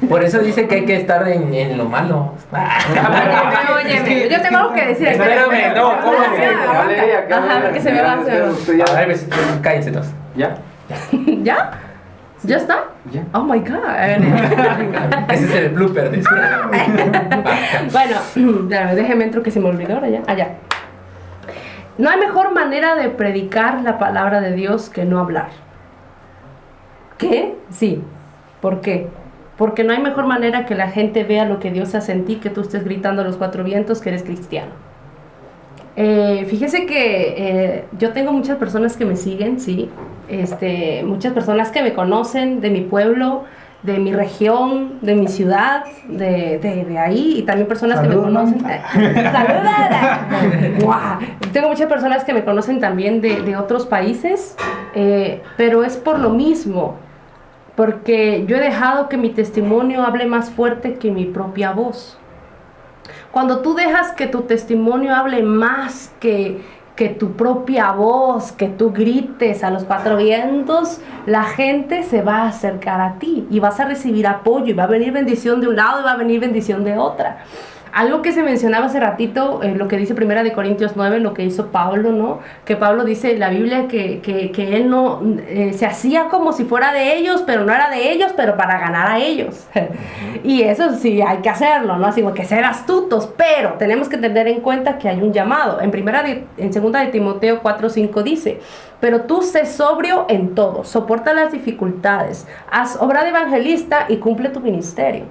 Por eso dice que hay que estar en lo malo. Oye, yo tengo algo que decir. Espérame, no, ¿cómo Ajá, se- Hable ella, que Ajá, hable. porque se me va a hacer. A ver, pues, cállense todos. ¿Ya? ¿Ya? ¿Ya está? Ya. Oh my god. Ese es el blooper. Dice. Bueno, ya, déjeme entro que se me olvidó ahora ya. Allá. No hay mejor manera de predicar la palabra de Dios que no hablar. ¿Qué? Sí. ¿Por qué? Porque no hay mejor manera que la gente vea lo que Dios hace en ti, que tú estés gritando a los cuatro vientos que eres cristiano. Fíjese que yo tengo muchas personas que me siguen, sí, muchas personas que me conocen de mi pueblo, de mi región, de mi ciudad, de ahí, y también personas que me conocen. ¡Saluda! ¡Guau! Tengo muchas personas que me conocen también de otros países, pero es por lo mismo, porque yo he dejado que mi testimonio hable más fuerte que mi propia voz. Cuando tú dejas que tu testimonio hable más que tu propia voz, que tú grites a los cuatro vientos, la gente se va a acercar a ti y vas a recibir apoyo y va a venir bendición de un lado y va a venir bendición de otra. Algo que se mencionaba hace ratito, lo que dice 1 Corintios 9, lo que hizo Pablo, ¿no? Que Pablo dice en la Biblia que él no se hacía como si fuera de ellos, pero no era de ellos, pero para ganar a ellos. Y eso sí hay que hacerlo, ¿no? Así como que ser astutos, pero tenemos que tener en cuenta que hay un llamado. En 2 de Timoteo 4:5 dice: pero tú sé sobrio en todo, soporta las dificultades, haz obra de evangelista y cumple tu ministerio.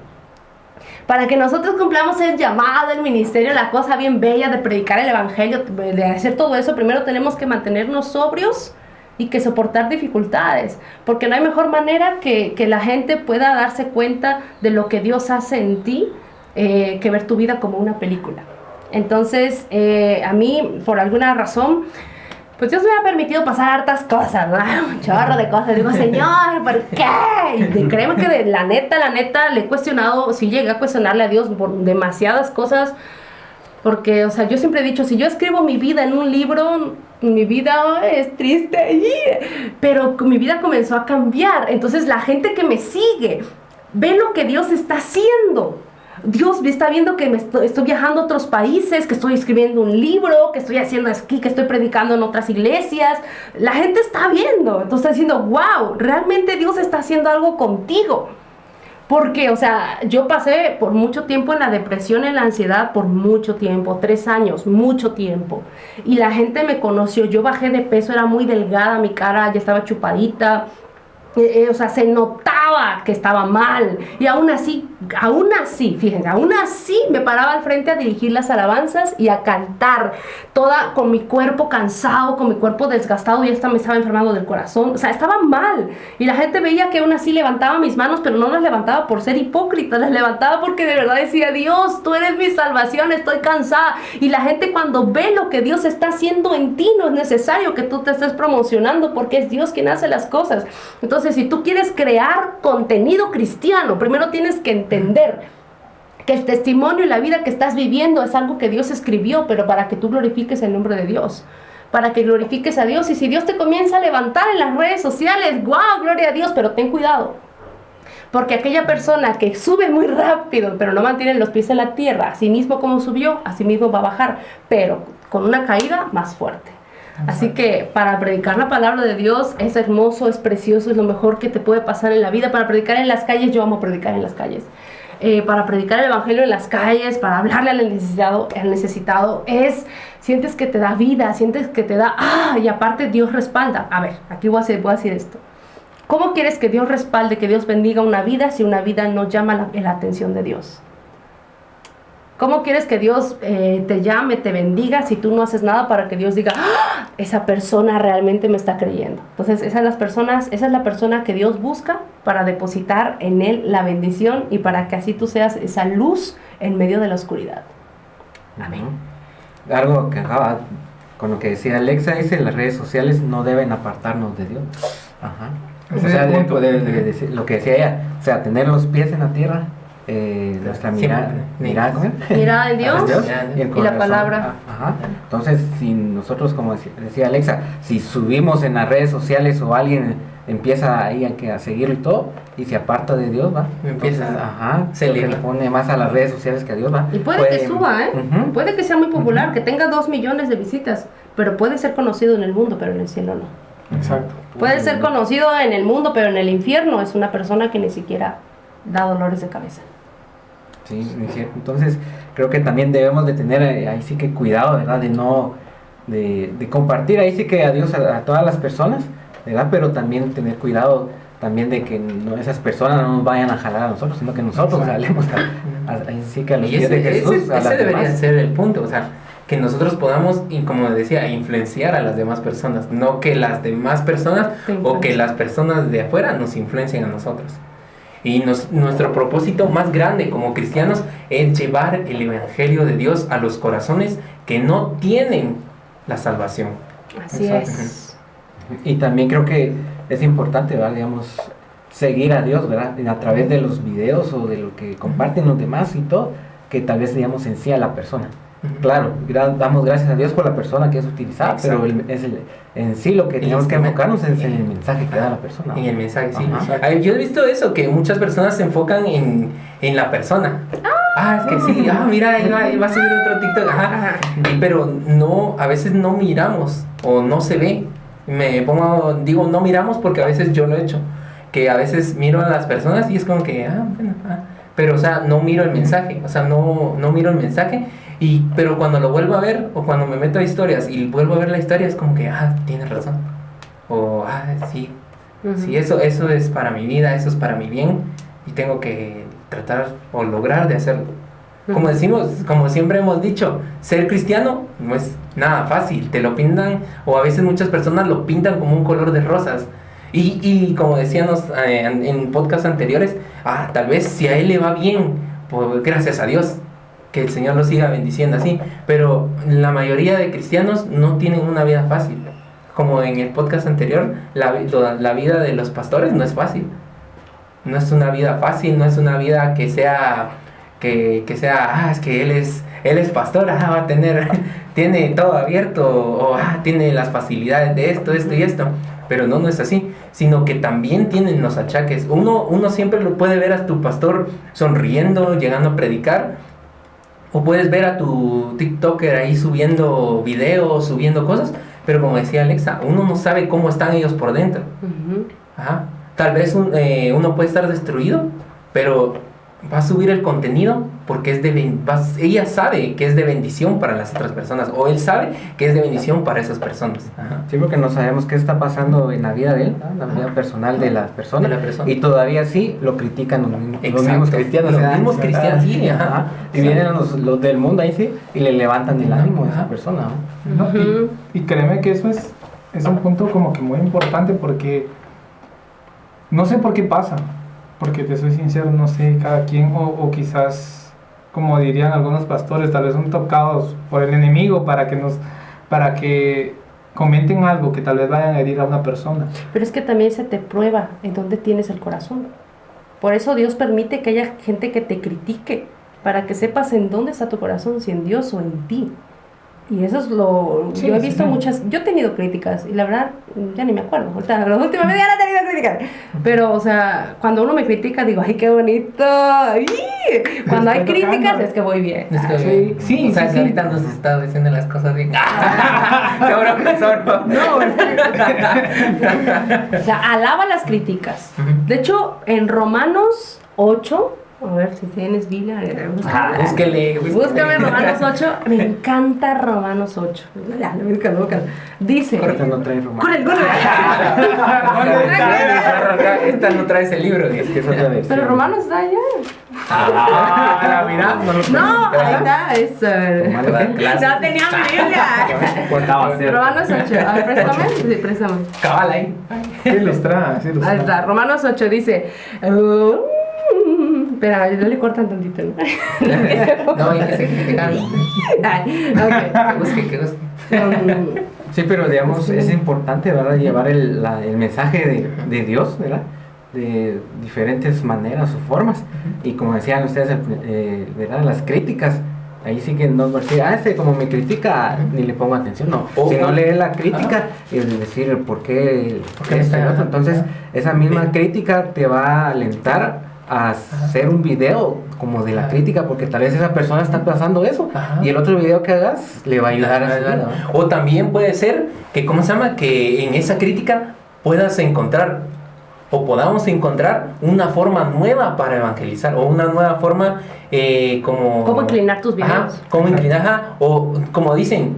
Para que nosotros cumplamos el llamado, el ministerio, la cosa bien bella de predicar el evangelio, de hacer todo eso, primero tenemos que mantenernos sobrios y que soportar dificultades, porque no hay mejor manera que la gente pueda darse cuenta de lo que Dios hace en ti, que ver tu vida como una película. Entonces, a mí, por alguna razón, pues Dios me ha permitido pasar hartas cosas, ¿no? Un chorro de cosas. Digo, Señor, ¿por qué? Y créeme que la neta, le he cuestionado, sí llegué a cuestionarle a Dios por demasiadas cosas, porque, o sea, yo siempre he dicho, si yo escribo mi vida en un libro, mi vida es triste, pero mi vida comenzó a cambiar. Entonces la gente que me sigue ve lo que Dios está haciendo. Dios está viendo que estoy viajando a otros países, que estoy escribiendo un libro, que estoy haciendo aquí, que estoy predicando en otras iglesias. La gente está viendo, entonces está diciendo, wow, realmente Dios está haciendo algo contigo. Porque, o sea, yo pasé por mucho tiempo en la depresión, en la ansiedad, por mucho tiempo, 3 años, mucho tiempo. Y la gente me conoció, yo bajé de peso, era muy delgada, mi cara ya estaba chupadita. O sea, se notaba que estaba mal. Y aún así, fíjense, aún así me paraba al frente a dirigir las alabanzas y a cantar, toda con mi cuerpo cansado, con mi cuerpo desgastado, y hasta me estaba enfermando del corazón. O sea, estaba mal. Y la gente veía que aún así levantaba mis manos, pero no las levantaba por ser hipócrita, las levantaba porque de verdad decía, Dios, tú eres mi salvación, estoy cansada. Y la gente cuando ve lo que Dios está haciendo en ti, no es necesario que tú te estés promocionando, porque es Dios quien hace las cosas. Entonces, si tú quieres crear contenido cristiano, primero tienes que entender que el testimonio y la vida que estás viviendo es algo que Dios escribió, pero para que tú glorifiques el nombre de Dios, para que glorifiques a Dios. Y si Dios te comienza a levantar en las redes sociales, ¡wow! Gloria a Dios, pero ten cuidado, porque aquella persona que sube muy rápido, pero no mantiene los pies en la tierra, así mismo como subió, así mismo va a bajar, pero con una caída más fuerte. Así que para predicar la palabra de Dios es hermoso, es precioso, es lo mejor que te puede pasar en la vida. Para predicar en las calles, yo amo predicar en las calles. Para predicar el evangelio en las calles, para hablarle al necesitado, sientes que te da vida, sientes que te da, y aparte Dios respalda. A ver, aquí voy a decir esto. ¿Cómo quieres que Dios respalde, que Dios bendiga una vida si una vida no llama la atención de Dios? ¿Cómo quieres que Dios te llame, te bendiga si tú no haces nada para que Dios diga, esa persona realmente me está creyendo? Entonces esa es la persona que Dios busca para depositar en él la bendición y para que así tú seas esa luz en medio de la oscuridad. Amén. Algo que acaba con lo que decía Alexa, dice, las redes sociales no deben apartarnos de Dios. Ajá. O Ese es sea, el punto. lo que decía ella, o sea, tener los pies en la tierra, nuestra mirada, ¿cómo es? Mirada en Dios. Y, el y la corazón. palabra. Ajá. Entonces, si nosotros, como decía Alexa, si subimos en las redes sociales o alguien empieza ahí a seguirlo y todo, y se aparta de Dios, va. Empieza Se le pone más a las redes sociales que a Dios, va. Y puede que suba, ¿eh? Ujú. Puede que sea muy popular, que tenga 2 millones de visitas, pero puede ser conocido en el mundo, pero en el cielo no. Exacto. Puede ser conocido en el mundo, pero en el infierno es una persona que ni siquiera da dolores de cabeza. Sí, es cierto. Entonces, creo que también debemos de tener ahí sí que cuidado, ¿verdad? De compartir ahí sí que a Dios a todas las personas, ¿verdad? Pero también tener cuidado también de que esas personas no nos vayan a jalar a nosotros, sino que nosotros jalemos ahí sí que a los Y pies de Jesús. ese debería ser el punto, o sea, que nosotros podamos, y como decía, influenciar a las demás personas, no que las demás personas o que las personas de afuera nos influencien a nosotros. Y nuestro propósito más grande como cristianos es llevar el evangelio de Dios a los corazones que no tienen la salvación. Así Exacto. es. Y también creo que es importante, ¿verdad? Digamos, seguir a Dios, ¿verdad? A través de los videos o de lo que comparten los demás y todo, que tal vez, digamos, en sí a la persona. Claro, damos gracias a Dios por la persona que es utilizada, Exacto. pero en sí lo que tenemos que enfocarnos es en el mensaje que da la persona. En el mensaje, sí. Ajá. Yo he visto eso, que muchas personas se enfocan en la persona. Es que sí, mira, ahí va a subir otro TikTok. Ajá. Pero no, a veces no miramos o no se ve. Digo no miramos porque a veces yo lo he hecho. Que a veces miro a las personas y es como que, pero o sea, no miro el mensaje. O sea, no miro el mensaje. Pero cuando lo vuelvo a ver o cuando me meto a historias y vuelvo a ver la historia es como que, tienes razón. O, sí. Sí, eso es para mi vida, eso es para mi bien y tengo que tratar o lograr de hacerlo. Como decimos, como siempre hemos dicho, ser cristiano no es nada fácil, te lo pintan, o a veces muchas personas lo pintan como un color de rosas. Y como decíamos en podcasts anteriores, tal vez si a él le va bien, pues gracias a Dios, que el Señor lo siga bendiciendo así, pero la mayoría de cristianos no tienen una vida fácil. Como en el podcast anterior, la vida de los pastores no es fácil. No es una vida fácil, no es una vida que sea, es que él es pastor, va a tener, tiene todo abierto, o tiene las facilidades de esto y esto. Pero no es así, sino que también tienen los achaques. Uno siempre lo puede ver a tu pastor sonriendo, llegando a predicar, o puedes ver a tu TikToker ahí subiendo videos, subiendo cosas, pero como decía Alexa, uno no sabe cómo están ellos por dentro. Tal vez uno puede estar destruido, pero va a subir el contenido porque ella sabe que es de bendición para las otras personas, o él sabe que es de bendición para esas personas. Sí, porque no sabemos qué está pasando en la vida de él, ¿no? La vida personal de la persona. Y todavía sí lo critican los mismos cristianos. Los mismos cristianos, sí. Y vienen los del mundo ahí sí y le levantan el ánimo a esa persona, ¿no? No, y créeme que eso es un punto como que muy importante, porque no sé por qué pasa, porque te soy sincero, no sé, cada quien, o quizás, como dirían algunos pastores, tal vez son tocados por el enemigo para que comenten algo que tal vez vayan a herir a una persona. Pero es que también se te prueba en dónde tienes el corazón. Por eso Dios permite que haya gente que te critique, para que sepas en dónde está tu corazón, si en Dios o en ti. Y eso es Sí, yo he visto sí. yo he tenido críticas y la verdad ya ni me acuerdo. Ahorita, la última vez ya no he tenido críticas. Pero, o sea, cuando uno me critica digo, ¡ay, qué bonito! ¡Ay! Cuando hay Estoy críticas tocando. es que voy bien. Es que, Sí, o sea, sí, que sí. ahorita nos está diciendo las cosas bien. Sorbo. No, O sea, alaba las críticas. De hecho, en Romanos 8, a ver si tienes Biblia, Búsquele. Búscame Romanos 8, me encanta Romanos 8. Dice, Ahorita no trae romano. corre. Esta no trae ese libro. Es que es otra versión. Pero Romanos está allá. Mira, No, ahí está, eso. No tenía mi Biblia. Romanos 8, a ver, préstame. Sí, préstame. Cabal ahí. sí ilustra. Ahí está, Romanos 8 dice. Espera, no le cortan tantito, ¿no? No, hay que se criticar. Ay, ok. Que busque. Sí, pero digamos, es importante, ¿verdad? Llevar el mensaje de Dios, ¿verdad? De diferentes maneras o formas. Y como decían ustedes, ¿verdad? Las críticas. Ahí sí que no decir, como me critica, ni le pongo atención, no. Si no lee la crítica, el decir por qué me está otro. Entonces, esa misma crítica te va a alentar a hacer un video como de la crítica, porque tal vez esa persona está pasando eso. Y el otro video que hagas le va a ayudar a su vida. O también puede ser que, ¿cómo se llama? Que en esa crítica puedas encontrar o podamos encontrar una forma nueva para evangelizar o una nueva forma como... ¿Cómo inclinar tus videos? Ajá, cómo inclinar, o como dicen,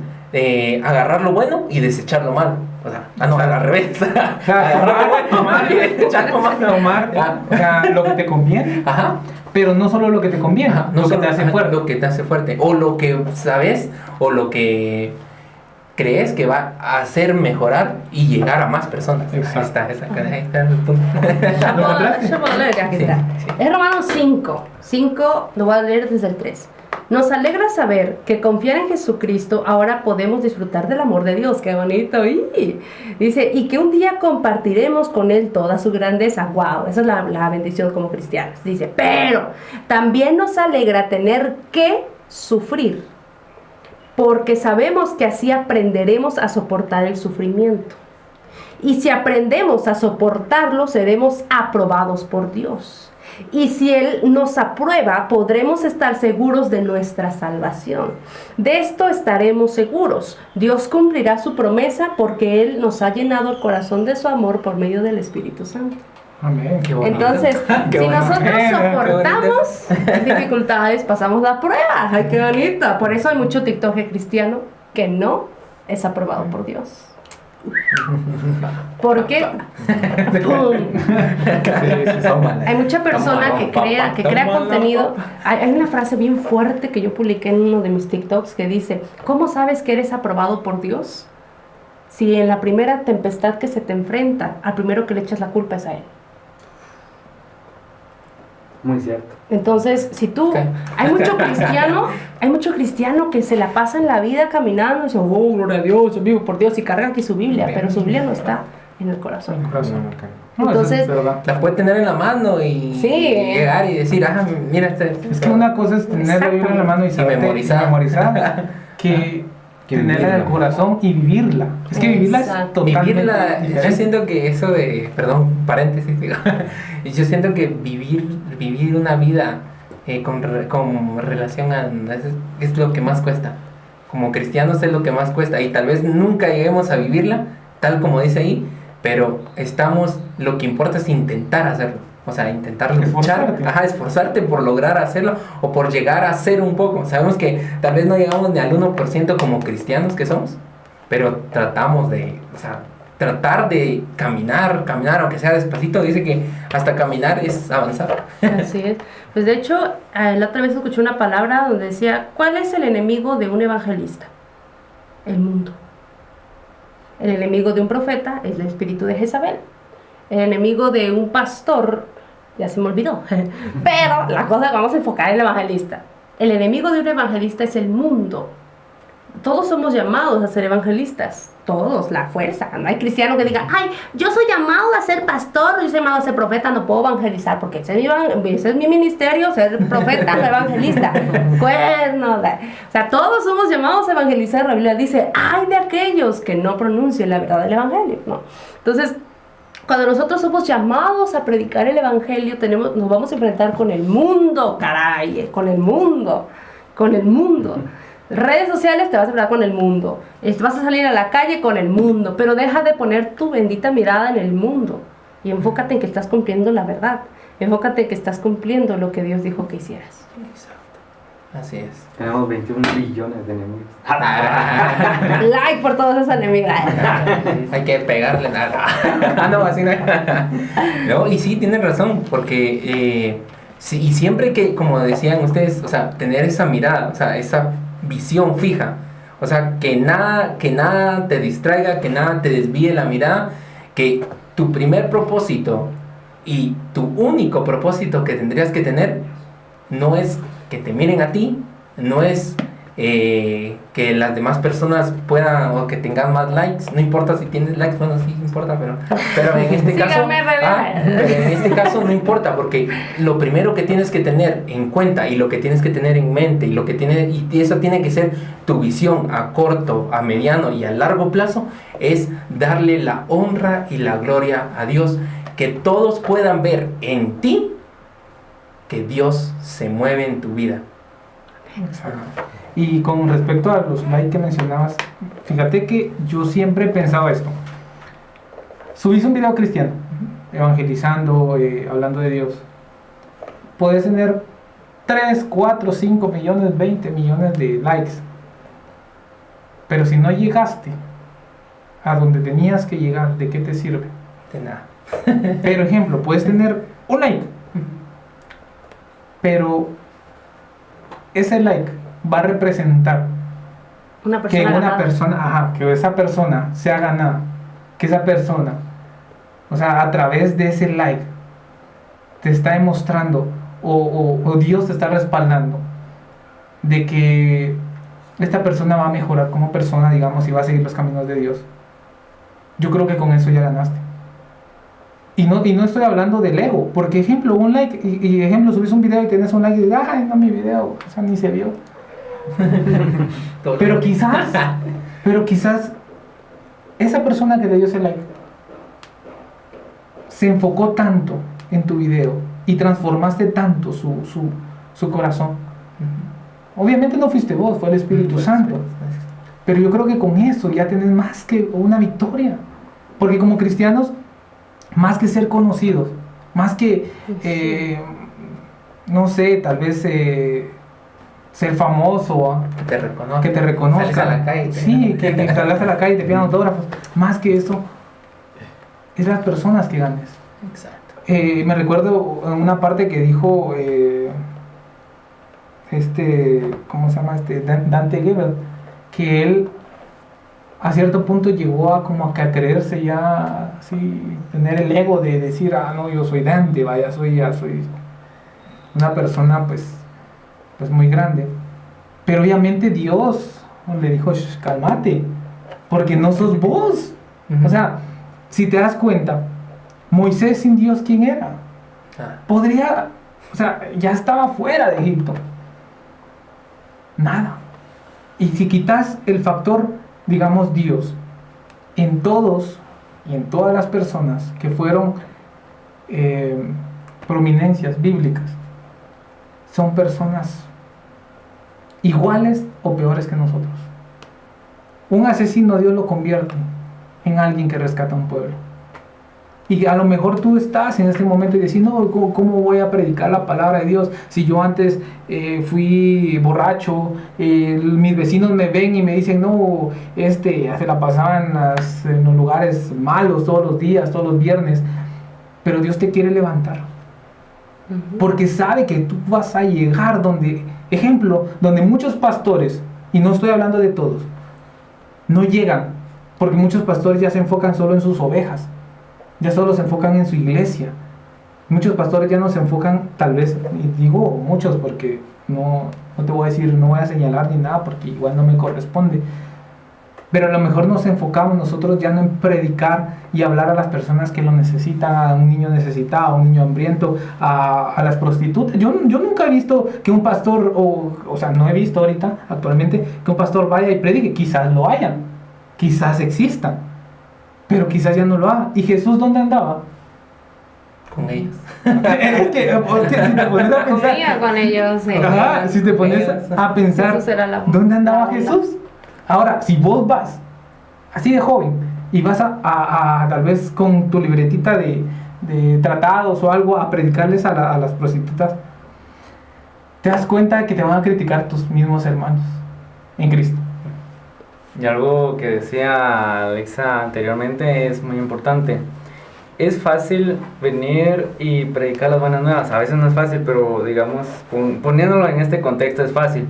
agarrar lo bueno y desechar lo malo. O sea, al revés. Agarrar lo bueno y desechar lo malo. O sea, lo que te conviene. Ajá. Pero no solo lo que te conviene, No lo que solo- te hace fuerte. Lo que te hace fuerte. O lo que sabes, o lo que crees que va a hacer mejorar y llegar a más personas. Exacto. Ahí está el punto. Yo puedo leer, aquí Sí, está. sí. Es Romanos 5. 5, lo voy a leer desde el 3. Nos alegra saber que confiar en Jesucristo ahora podemos disfrutar del amor de Dios. ¡Qué bonito! ¡Y! Dice, y que un día compartiremos con Él toda su grandeza. ¡Wow! Esa es la bendición como cristianos. Dice, pero también nos alegra tener que sufrir, porque sabemos que así aprenderemos a soportar el sufrimiento. Y si aprendemos a soportarlo, seremos aprobados por Dios. Y si Él nos aprueba, podremos estar seguros de nuestra salvación. De esto estaremos seguros. Dios cumplirá su promesa porque Él nos ha llenado el corazón de su amor por medio del Espíritu Santo. Amén. Qué bonito. Entonces, Qué si bonito. nosotros Qué soportamos dificultades, pasamos la prueba. ¡Ay, qué bonito! Por eso hay mucho TikTok cristiano que no es aprobado por Dios. Porque hay mucha persona que crea contenido. Hay una frase bien fuerte que yo publiqué en uno de mis TikToks que dice: ¿cómo sabes que eres aprobado por Dios? Si en la primera tempestad que se te enfrenta, al primero que le echas la culpa es a Él. Muy cierto. Entonces, si tú, Okay. hay mucho cristiano que se la pasa en la vida caminando y dice, oh, gloria a Dios, yo vivo por Dios, y carga aquí su Biblia, pero su Biblia no está en el corazón. No, Entonces, eso es verdad. La puede tener en la mano y Sí. llegar y decir, mira Es que una cosa es tener la Biblia en la mano y saber memorizar. que tenerla en el vivirla. corazón y vivirla. Es que vivirla es Exacto. totalmente vivirla, yo diferente. siento que eso de, perdón, paréntesis, digo, y yo siento que vivir una vida con relación a, es lo que más cuesta. Como cristianos es lo que más cuesta y tal vez nunca lleguemos a vivirla, tal como dice ahí, pero lo que importa es intentar hacerlo. O sea, intentar luchar, esforzarte por lograr hacerlo o por llegar a ser un poco. Sabemos que tal vez no llegamos ni al 1% como cristianos que somos, pero tratamos de, tratar de caminar, aunque sea despacito. Dice que hasta caminar es avanzar. así es. Pues de hecho, la otra vez escuché una palabra donde decía, ¿cuál es el enemigo de un evangelista? El mundo. El enemigo de un profeta es el espíritu de Jezabel. El enemigo de un pastor, ya se me olvidó, pero la cosa es que vamos a enfocar en el evangelista. El enemigo de un evangelista es el mundo. Todos somos llamados a ser evangelistas, todos, la fuerza. No hay cristiano que diga, ay, yo soy llamado a ser pastor, yo soy llamado a ser profeta, no puedo evangelizar, porque ese es mi ministerio, ser profeta, no evangelista. Pues no, o sea, todos somos llamados a evangelizar. La Biblia dice, ay de aquellos que no pronuncien la verdad del evangelio, ¿no? Entonces, cuando nosotros somos llamados a predicar el evangelio, nos vamos a enfrentar con el mundo, caray, con el mundo. Redes sociales, te vas a enfrentar con el mundo. Vas a salir a la calle con el mundo, pero deja de poner tu bendita mirada en el mundo y enfócate en que estás cumpliendo la verdad. Enfócate en que estás cumpliendo lo que Dios dijo que hicieras. Exacto. Así es. Tenemos 21 billones de enemigos. Like por todas esas enemigos. Hay que pegarle nada. No, así no. No, y sí, tienen razón, porque sí, y siempre que, como decían ustedes, o sea, tener esa mirada, o sea, esa visión fija, o sea, que nada te distraiga, que nada te desvíe la mirada, que tu primer propósito y tu único propósito que tendrías que tener no es que te miren a ti, no es que las demás personas puedan o que tengan más likes. No importa si tienes likes, bueno, sí importa, pero en este caso, Síganme, bebé. pero en este caso no importa, porque lo primero que tienes que tener en cuenta y lo que tienes que tener en mente y eso tiene que ser tu visión a corto, a mediano y a largo plazo, es darle la honra y la gloria a Dios, que todos puedan ver en ti que Dios se mueve en tu vida. Exacto. Y con respecto a los likes que mencionabas, fíjate que yo siempre he pensado esto. Subís un video cristiano, evangelizando, hablando de Dios. Puedes tener 3, 4, 5 millones, 20 millones de likes. Pero si no llegaste a donde tenías que llegar, ¿de qué te sirve? De nada. Pero ejemplo, puedes tener un like, pero ese like va a representar Una que persona una ganada. persona, que esa persona sea ganada, que esa persona, o sea, a través de ese like, te está demostrando o Dios te está respaldando de que esta persona va a mejorar como persona, digamos, y va a seguir los caminos de Dios. Yo creo que con eso ya ganaste. Y no estoy hablando del ego, porque ejemplo, un like, y ejemplo, subís un video y tenés un like y dices, ay, no, mi video, o sea, ni se vio. Pero quizás esa persona que te dio ese like se enfocó tanto en tu video y transformaste tanto su corazón. Obviamente no fuiste vos, fue el Espíritu Santo. Pero yo creo que con eso ya tenés más que una victoria. Porque como cristianos, más que ser conocidos, más que, no sé, tal vez ser famoso, Que te reconozcan. que te reconozcan. Sales a la calle. Sí, que te sales a la calle y te pidan autógrafos. Más que eso, es las personas que ganes. Exacto. Me recuerdo en una parte que dijo ¿cómo se llama? Dante Gebel, que él a cierto punto llegó a como que a creerse ya así, tener el ego de decir, no, yo soy Dante, vaya, soy una persona pues muy grande. Pero obviamente Dios le dijo, cálmate, porque no sos vos. O sea, si te das cuenta, Moisés sin Dios, ¿quién era? Podría, o sea, ya estaba fuera de Egipto. Nada. Y si quitas el factor, digamos, Dios, en todos y en todas las personas que fueron prominencias bíblicas, son personas iguales o peores que nosotros. Un asesino Dios lo convierte en alguien que rescata a un pueblo. Y a lo mejor tú estás en este momento y decís, no, ¿cómo voy a predicar la palabra de Dios si yo antes fui borracho? Mis vecinos me ven y me dicen, no, se la pasaban en los lugares malos todos los días, todos los viernes. Pero Dios te quiere levantar. Porque sabe que tú vas a llegar donde muchos pastores, y no estoy hablando de todos, no llegan, porque muchos pastores ya se enfocan solo en sus ovejas. Ya solo se enfocan en su iglesia. Muchos pastores ya no se enfocan, tal vez, y digo muchos porque no te voy a decir, no voy a señalar ni nada porque igual no me corresponde. Pero a lo mejor nos enfocamos nosotros ya no en predicar y hablar a las personas que lo necesitan, a un niño necesitado, a un niño hambriento, a las prostitutas. Yo nunca he visto que un pastor, o sea, no he visto ahorita, actualmente, que un pastor vaya y predique. Quizás lo hayan, quizás existan, pero quizás ya no lo haga. ¿Y Jesús dónde andaba? Con ellos. Es que si te pones a pensar, Comía con ellos. si te pones a pensar, Jesús era la- ¿dónde andaba la onda. Jesús? Ahora, si vos vas así de joven y vas a tal vez con tu libretita de tratados o algo a predicarles a las prostitutas, te das cuenta de que te van a criticar tus mismos hermanos en Cristo. Y algo que decía Alexa anteriormente es muy importante. Es fácil venir y predicar las buenas nuevas. A veces no es fácil, pero digamos, poniéndolo en este contexto es fácil.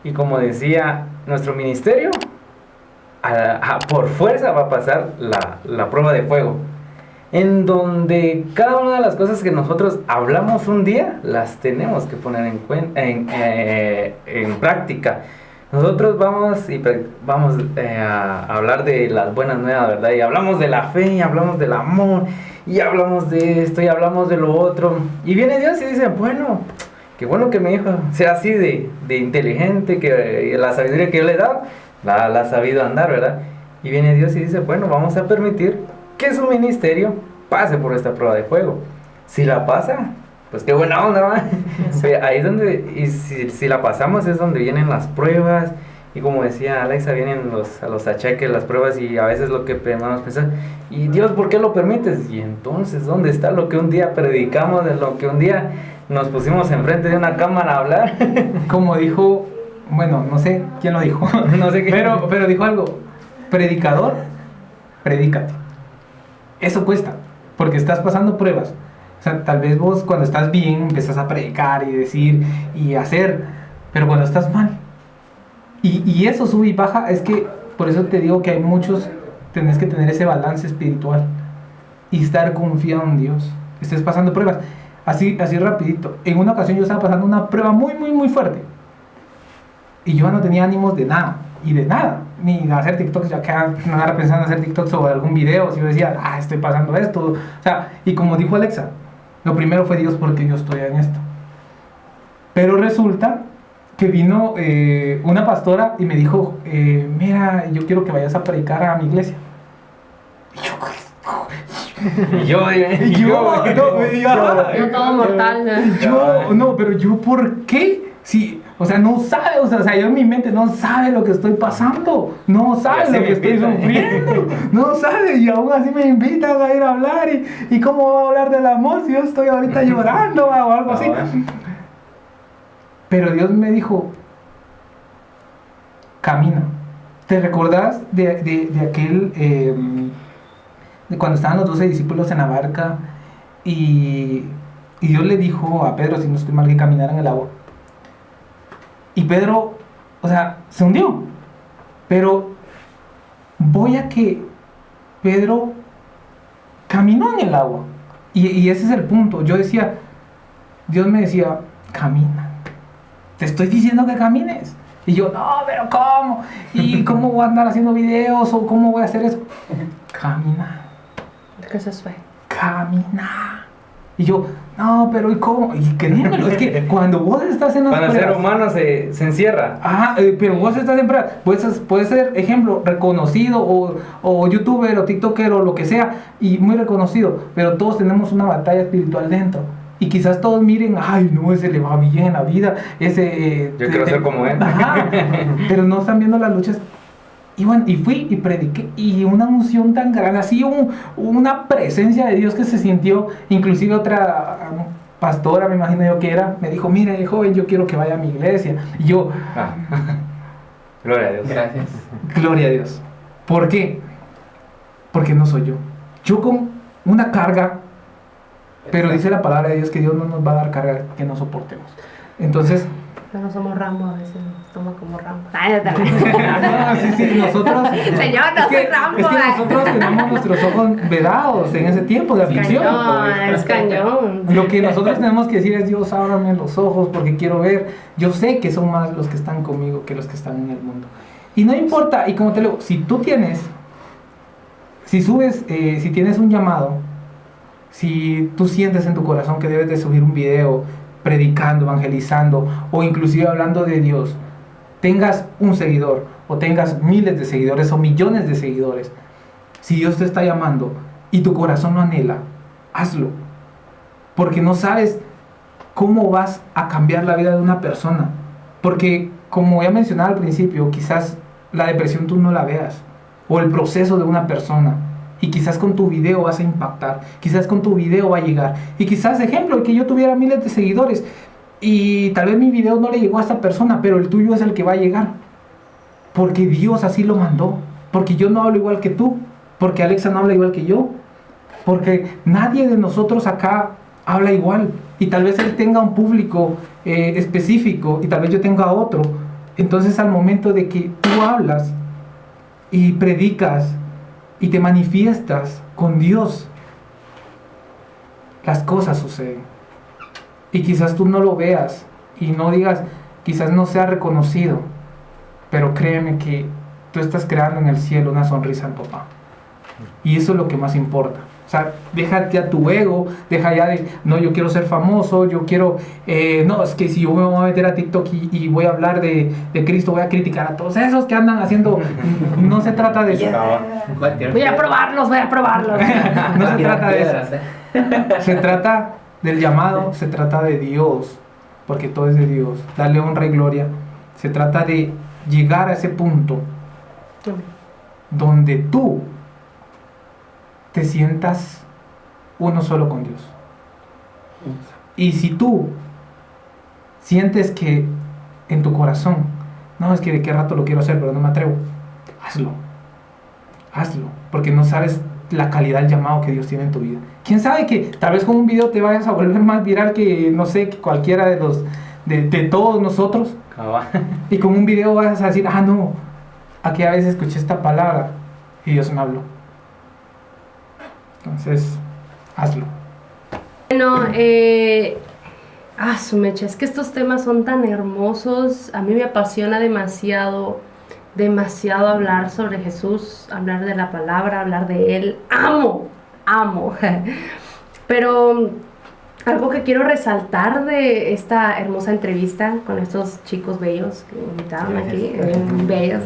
Y como decía, nuestro ministerio por fuerza va a pasar la prueba de fuego. En donde cada una de las cosas que nosotros hablamos un día, las tenemos que poner en práctica. nosotros vamos a hablar de las buenas nuevas, ¿verdad? Y hablamos de la fe, y hablamos del amor, y hablamos de esto, y hablamos de lo otro. Y viene Dios y dice, bueno, qué bueno que mi hijo sea así de inteligente, que la sabiduría que yo le he dado, la ha sabido andar, ¿verdad? Y viene Dios y dice, bueno, vamos a permitir que su ministerio pase por esta prueba de fuego. Si la pasa, pues qué buena onda, ¿va? Ahí es donde, y si la pasamos es donde vienen las pruebas, y como decía Alexa, vienen los achaques, las pruebas, y a veces lo que vamos a pensar, y Dios, ¿por qué lo permites? Y entonces, ¿dónde está lo que un día predicamos, de lo que un día nos pusimos enfrente de una cámara a hablar? Como dijo, bueno, no sé quién lo dijo, No sé qué. pero dijo algo, predicador, predícate. Eso cuesta, porque estás pasando pruebas. O sea, tal vez vos cuando estás bien empezás a predicar y decir y hacer, pero cuando estás mal. Y eso sube y baja, es que por eso te digo que hay muchos, tenés que tener ese balance espiritual y estar confiado en Dios. Estés pasando pruebas. Así rapidito. En una ocasión yo estaba pasando una prueba muy, muy, muy fuerte. Y yo no tenía ánimos de nada. Y de nada. Ni de hacer TikToks. Ya que no estaba pensando en hacer TikToks sobre algún video. Si yo decía, estoy pasando esto. O sea, y como dijo Alexa, lo primero fue Dios, porque yo estoy en esto. Pero resulta que vino una pastora y me dijo, mira, yo quiero que vayas a predicar a mi iglesia. Y yo, Yo todo mortal. pero yo, ¿por qué? Sí, o sea, no sabe, o sea, yo en mi mente no sabe lo que estoy pasando, no sabe lo que estoy sufriendo, no sabe, y aún así me invitan a ir a hablar, y cómo va a hablar del amor si yo estoy ahorita llorando o algo así. Pero Dios me dijo, camina. ¿Te recordás de aquel, de cuando estaban los 12 discípulos en la barca y Dios le dijo a Pedro, si no estoy mal, que caminara en el agua? Y Pedro, o sea, se hundió. Pero voy a que Pedro caminó en el agua. Y ese es el punto. Yo decía, Dios me decía, camina. Te estoy diciendo que camines. Y yo, no, pero ¿cómo? ¿Y cómo voy a andar haciendo videos? ¿O cómo voy a hacer eso? Camina. Que eso es fe. Camina. Y yo, no, pero ¿y cómo? Y créemelo, es que cuando vos estás en las Para pruebas, ser humano se encierra. ajá, pero vos estás en pruebas, puedes ser, ejemplo, reconocido o youtuber o tiktoker o lo que sea, y muy reconocido, pero todos tenemos una batalla espiritual dentro. Y quizás todos miren, ay, no, ese le va bien en la vida, ese... Yo quiero ser como él. Ajá, pero no están viendo las luchas. Y bueno, y fui y prediqué, y una unción tan grande, así una presencia de Dios que se sintió. Inclusive otra pastora, me imagino yo que era, me dijo, mire, joven, yo quiero que vaya a mi iglesia. Y yo, Gloria a Dios. Gracias. gloria a Dios. ¿Por qué? Porque no soy yo. Yo con una carga, pero dice la palabra de Dios que Dios no nos va a dar carga que no soportemos. Entonces, Pero no somos Rambo, a veces nos toma como Rambo. Ay, ya sí, nosotros... Señor, no soy Rambo. Es que nosotros tenemos nuestros ojos vedados en ese tiempo de aflicción. Es cañón. Lo que nosotros tenemos que decir es, Dios, ábrame los ojos porque quiero ver. Yo sé que son más los que están conmigo que los que están en el mundo. Y no importa, y como te digo, si tienes un llamado, si tú sientes en tu corazón que debes de subir un video predicando, evangelizando o inclusive hablando de Dios, tengas un seguidor o tengas miles de seguidores o millones de seguidores, si Dios te está llamando y tu corazón lo anhela, hazlo, porque no sabes cómo vas a cambiar la vida de una persona, porque como ya mencionaba al principio, quizás la depresión tú no la veas, o el proceso de una persona, y quizás con tu video vas a impactar, quizás con tu video va a llegar, y quizás, ejemplo, que yo tuviera miles de seguidores, y tal vez mi video no le llegó a esta persona, pero el tuyo es el que va a llegar, porque Dios así lo mandó, porque yo no hablo igual que tú, porque Alexa no habla igual que yo, porque nadie de nosotros acá habla igual, y tal vez él tenga un público específico, y tal vez yo tenga otro. Entonces al momento de que tú hablas y predicas y te manifiestas con Dios, las cosas suceden. Y quizás tú no lo veas y no digas, quizás no sea reconocido, pero créeme que tú estás creando en el cielo una sonrisa en papá. Y eso es lo que más importa. O sea, déjate a tu ego, deja ya de, no, yo quiero ser famoso, yo quiero, no, es que si yo me voy a meter a TikTok y voy a hablar de Cristo, voy a criticar a todos esos que andan haciendo, no se trata de eso. Voy a probarlos. No se trata de eso. Se trata del llamado, se trata de Dios, porque todo es de Dios, darle honra y gloria. Se trata de llegar a ese punto donde tú te sientas uno solo con Dios. Y si tú sientes que en tu corazón, no, es que de qué rato lo quiero hacer, pero no me atrevo, hazlo, porque no sabes la calidad del llamado que Dios tiene en tu vida. ¿Quién sabe que tal vez con un video te vayas a volver más viral que, no sé, que cualquiera de los, de todos nosotros? Y con un video vas a decir, no, aquella vez escuché esta palabra y Dios me habló. Entonces, hazlo. Bueno, su mecha, es que estos temas son tan hermosos. A mí me apasiona demasiado hablar sobre Jesús, hablar de la palabra, hablar de Él. Amo. Pero algo que quiero resaltar de esta hermosa entrevista con estos chicos bellos que me invitaron aquí, bellos.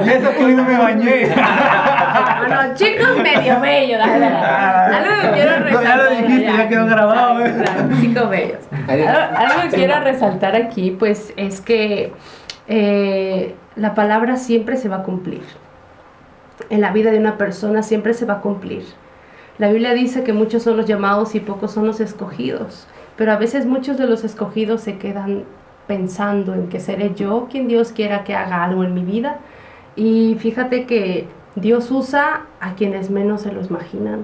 Y eso que hoy no me bañé. Bueno, chicos medio bellos, algo que quiero resaltar. Ya lo dijiste, ya quedó grabado. Claro, chicos bellos. Algo que quiero resaltar aquí, pues, es que la palabra siempre se va a cumplir. En la vida de una persona siempre se va a cumplir. La Biblia dice que muchos son los llamados y pocos son los escogidos, pero a veces muchos de los escogidos se quedan pensando en que seré yo quien Dios quiera que haga algo en mi vida. Y fíjate que Dios usa a quienes menos se lo imaginan.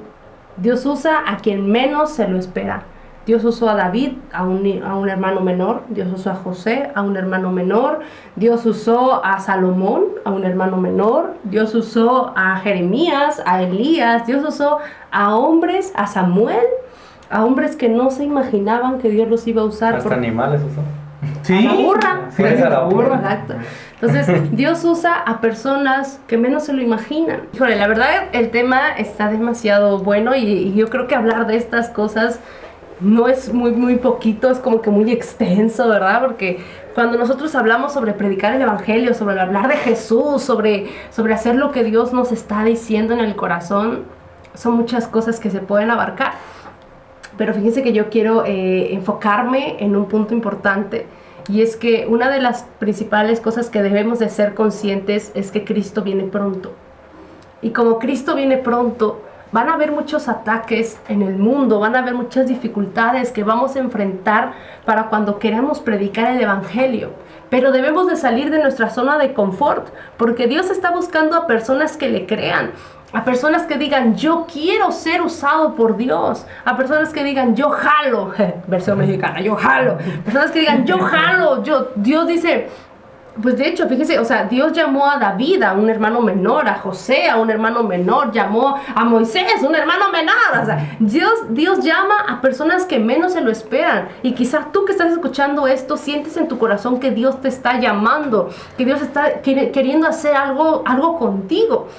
Dios usa a quien menos se lo espera. Dios usó a David, a un hermano menor. Dios usó a José, a un hermano menor. Dios usó a Salomón, a un hermano menor. Dios usó a Jeremías, a Elías. Dios usó a hombres, a Samuel, a hombres que no se imaginaban que Dios los iba a usar. Hasta animales usó. Sí. A la burra. Sí, a la burra. Exacto. Entonces, Dios usa a personas que menos se lo imaginan. Híjole, la verdad, el tema está demasiado bueno y yo creo que hablar de estas cosas no es muy poquito, es como que muy extenso, ¿verdad? Porque cuando nosotros hablamos sobre predicar el evangelio, sobre hablar de Jesús, sobre hacer lo que Dios nos está diciendo en el corazón, son muchas cosas que se pueden abarcar. Pero fíjense que yo quiero enfocarme en un punto importante, y es que una de las principales cosas que debemos de ser conscientes es que Cristo viene pronto. Y como Cristo viene pronto, van a haber muchos ataques en el mundo, van a haber muchas dificultades que vamos a enfrentar para cuando queramos predicar el evangelio. Pero debemos de salir de nuestra zona de confort, porque Dios está buscando a personas que le crean, a personas que digan, yo quiero ser usado por Dios, a personas que digan, yo jalo, versión mexicana, yo jalo, personas que digan, yo jalo, Dios dice. Pues de hecho, fíjese, o sea, Dios llamó a David, a un hermano menor, a José, a un hermano menor, llamó a Moisés, un hermano menor. O sea, Dios llama a personas que menos se lo esperan. Y quizás tú que estás escuchando esto, sientes en tu corazón que Dios te está llamando, que Dios está queriendo hacer algo contigo.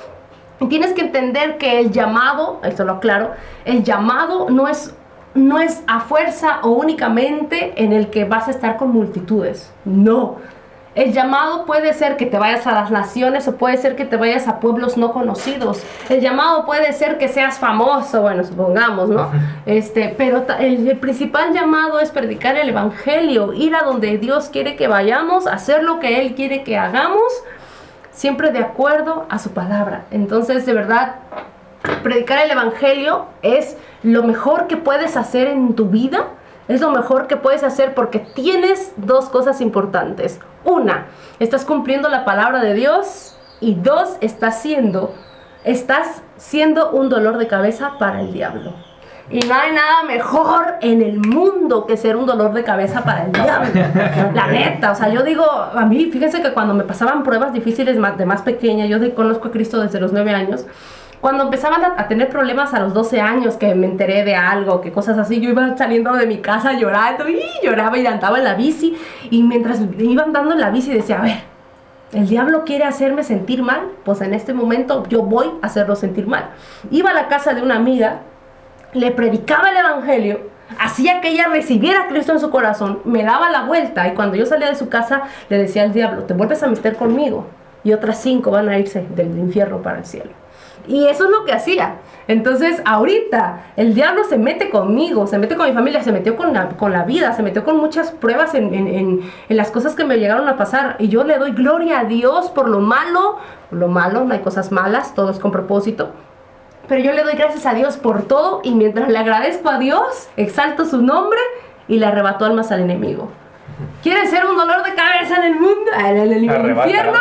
Y tienes que entender que el llamado, esto lo aclaro, el llamado no es a fuerza o únicamente en el que vas a estar con multitudes. No. El llamado puede ser que te vayas a las naciones o puede ser que te vayas a pueblos no conocidos. El llamado puede ser que seas famoso, bueno, supongamos, ¿no? Pero el principal llamado es predicar el evangelio, ir a donde Dios quiere que vayamos, hacer lo que Él quiere que hagamos, siempre de acuerdo a su palabra. Entonces, de verdad, predicar el evangelio es lo mejor que puedes hacer en tu vida. Es lo mejor que puedes hacer porque tienes dos cosas importantes. Una, estás cumpliendo la palabra de Dios. Y dos, estás siendo un dolor de cabeza para el diablo. Y no hay nada mejor en el mundo que ser un dolor de cabeza para el diablo. La neta, o sea, yo digo, a mí, fíjense que cuando me pasaban pruebas difíciles de más pequeña, yo conozco a Cristo desde los 9 años. Cuando empezaban a tener problemas a los 12 años, que me enteré de algo, que cosas así, yo iba saliendo de mi casa llorando y lloraba y andaba en la bici. Y mientras iba andando en la bici decía, a ver, el diablo quiere hacerme sentir mal, pues en este momento yo voy a hacerlo sentir mal. Iba a la casa de una amiga, le predicaba el evangelio, hacía que ella recibiera a Cristo en su corazón, me daba la vuelta y cuando yo salía de su casa le decía al diablo, te vuelves a meter conmigo y otras 5 van a irse del infierno para el cielo. Y eso es lo que hacía. Entonces ahorita el diablo se mete conmigo, se mete con mi familia, se metió con la vida, se metió con muchas pruebas en las cosas que me llegaron a pasar. Y yo le doy gloria a Dios por lo malo, no hay cosas malas, todo es con propósito. Pero yo le doy gracias a Dios por todo y mientras le agradezco a Dios, exalto su nombre y le arrebato almas al enemigo. ¿Quieres ser un dolor de cabeza en el mundo? En el infierno.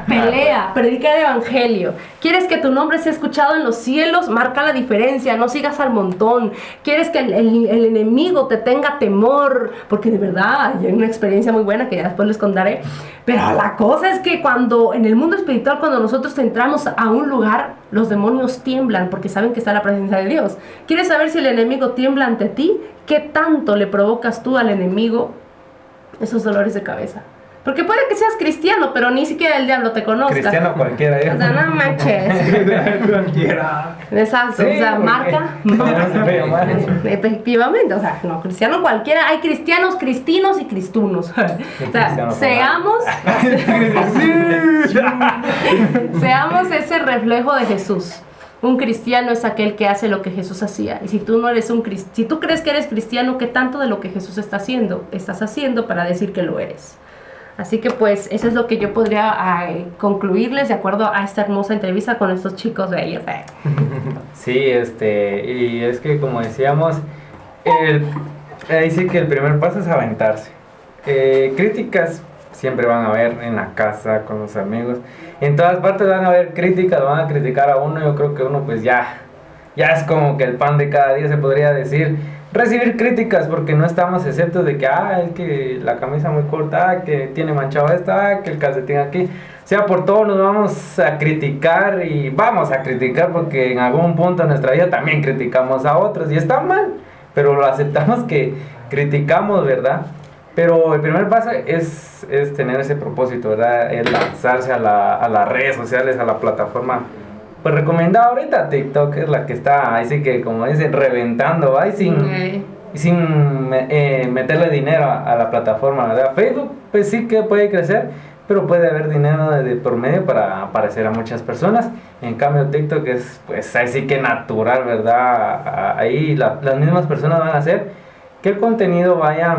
Pelea, predica el evangelio. ¿Quieres que tu nombre sea escuchado en los cielos? Marca la diferencia, no sigas al montón. ¿Quieres que el enemigo te tenga temor? Porque de verdad, hay una experiencia muy buena que ya después les contaré. Pero la cosa es que cuando en el mundo espiritual, cuando nosotros entramos a un lugar, los demonios tiemblan porque saben que está la presencia de Dios. ¿Quieres saber si el enemigo tiembla ante ti? ¿Qué tanto le provocas tú al enemigo esos dolores de cabeza? Porque puede que seas cristiano, pero ni siquiera el diablo te conozca. Cristiano cualquiera. O sea, no manches. Cualquiera. Exacto, Sí, o sea, porque- marca. No se puede llamar. Efectivamente, o sea, no, cristiano cualquiera. Hay cristianos, cristinos y cristunos. O sea, cristiano seamos seamos ese reflejo de Jesús. Un cristiano es aquel que hace lo que Jesús hacía. Y si tú no eres si tú crees que eres cristiano, ¿qué tanto de lo que Jesús estás haciendo para decir que lo eres? Así que pues eso es lo que yo podría concluirles de acuerdo a esta hermosa entrevista con estos chicos bellos. Sí, y es que como decíamos, ahí sí que el primer paso es aventarse. Críticas siempre van a haber en la casa, con los amigos. En todas partes van a haber críticas, van a criticar a uno. Yo creo que uno pues ya es como que el pan de cada día, se podría decir. Recibir críticas porque no estamos exceptos de que, es que la camisa muy corta, que tiene manchado esta, que el calcetín aquí. O sea, por todo nos vamos a criticar y vamos a criticar porque en algún punto de nuestra vida también criticamos a otros y está mal, pero lo aceptamos que criticamos, ¿verdad? Pero el primer paso es tener ese propósito, ¿verdad? Es lanzarse a las redes sociales, a la plataforma. Pues recomendado ahorita TikTok es la que está, ahí sí que como dicen, reventando, ¿va? Y sin meterle dinero a la plataforma, ¿verdad? Facebook pues sí que puede crecer, pero puede haber dinero de por medio para aparecer a muchas personas. En cambio TikTok es pues ahí sí que natural, ¿verdad? Ahí las mismas personas van a hacer que el contenido vaya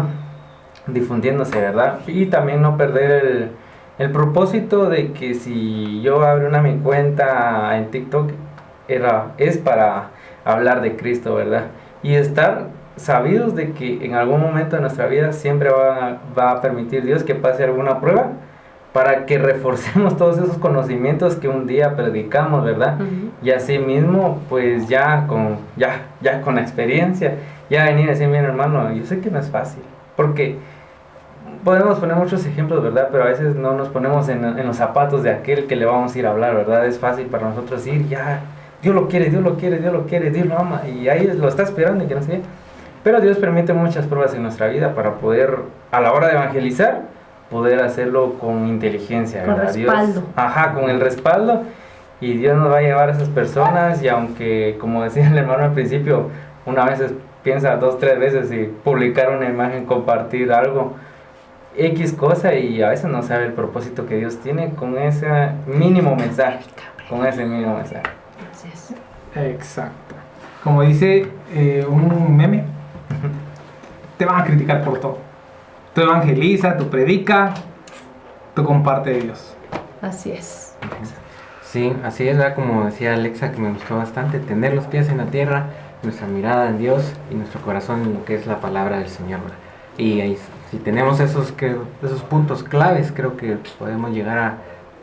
difundiéndose, ¿verdad? Y también no perder el propósito de que si yo abro mi cuenta en TikTok es para hablar de Cristo, ¿verdad? Y estar sabidos de que en algún momento de nuestra vida siempre va a permitir Dios que pase alguna prueba para que reforcemos todos esos conocimientos que un día predicamos, ¿verdad? Uh-huh. Y así mismo, pues ya con la experiencia, ya venir a decir, mira hermano, yo sé que no es fácil, porque podemos poner muchos ejemplos, ¿verdad? Pero a veces no nos ponemos en los zapatos de aquel que le vamos a ir a hablar, ¿verdad? Es fácil para nosotros ir, Dios lo quiere, Dios lo ama, y ahí lo está esperando y que no sé qué. Pero Dios permite muchas pruebas en nuestra vida para poder, a la hora de evangelizar, poder hacerlo con inteligencia, con ¿verdad? respaldo. Con el respaldo, y Dios nos va a llevar a esas personas, y aunque, como decía el hermano al principio, una vez piensa 2, 3 veces y publicar una imagen, compartir algo, X cosa, y a veces no sabe el propósito que Dios tiene con ese mínimo mensaje, Así es. Exacto. Como dice un meme, te van a criticar por todo. Tú evangeliza, tú predica, tú comparte de Dios. Así es. Sí, así es, ¿verdad? Como decía Alexa, que me gustó bastante, tener los pies en la tierra, nuestra mirada en Dios y nuestro corazón en lo que es la palabra del Señor, ¿verdad? Y ahí, si tenemos esos puntos claves, creo que podemos llegar a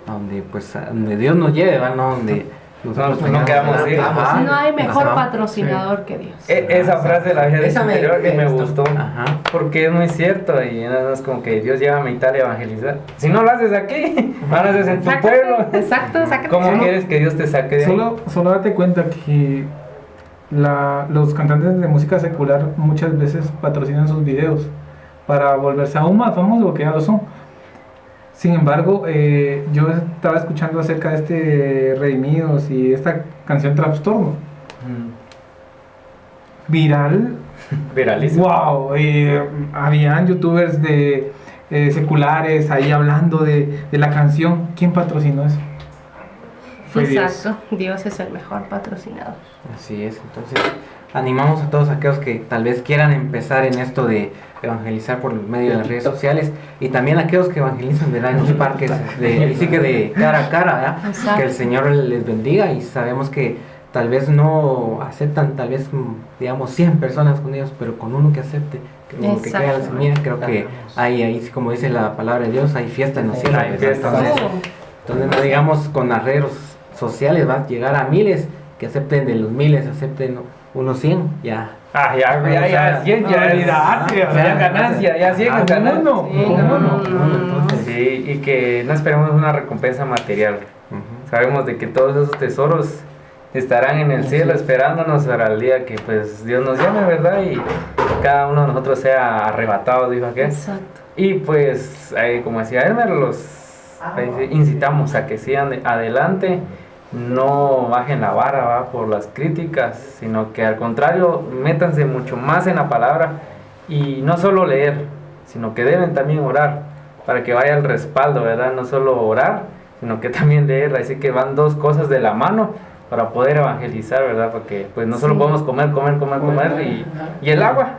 donde Dios nos lleve, ¿verdad? No donde nosotros no quedamos así. Ajá. No hay mejor Ajá. patrocinador que Dios. Esa frase la había dicho Esa me anterior y me gustó. gustó. Ajá. Porque es muy cierto y no es como que Dios llévame a Italia a evangelizar. Si no lo haces aquí, no lo haces en tu pueblo. Exacto. ¿Cómo Solo- quieres que Dios te saque de ahí? Solo date cuenta que los cantantes de música secular muchas veces patrocinan sus videos para volverse aún más famosos, porque ya lo son. Sin embargo, yo estaba escuchando acerca de este Redimidos y esta canción Trastorno. Viral. Viraliza. Wow, habían youtubers de seculares ahí hablando de la canción. ¿Quién patrocinó eso? Fue Dios. Exacto. Dios es el mejor patrocinador. Así es, entonces animamos a todos aquellos que tal vez quieran empezar en esto de evangelizar por medio de las redes sociales y también aquellos que evangelizan, ¿verdad? En los parques, sí que de cara a cara, ¿verdad? Exacto. Que el Señor les bendiga y sabemos que tal vez no aceptan, tal vez, digamos, 100 personas con ellos, pero con uno que acepte, uno que caiga la semilla, creo que ahí, como dice la palabra de Dios, hay fiesta en los cielos, Hay ¿verdad? fiesta. Entonces no digamos con las redes sociales va a llegar a miles, que acepten de los miles, acepten unos 100, ya. Ya, 100 No, ya es olvidate, ya o sea, ganancia, ya 100 es Como ganancia. uno, Sí, como no, uno. Entonces, Sí, y que no esperemos una recompensa material. Sabemos de que todos esos tesoros estarán en el cielo esperándonos para el día que pues Dios nos llame, ¿verdad? Y cada uno de nosotros sea arrebatado, dijo aquel. Exacto. Y pues, como decía Elmer, incitamos a que sigan adelante, no bajen la vara, ¿va? Por las críticas, sino que al contrario, métanse mucho más en la palabra y no solo leer, sino que deben también orar para que vaya el respaldo, ¿verdad? No solo orar, sino que también leer, así que van dos cosas de la mano para poder evangelizar, ¿verdad? Porque pues no solo Sí. podemos comer y el agua,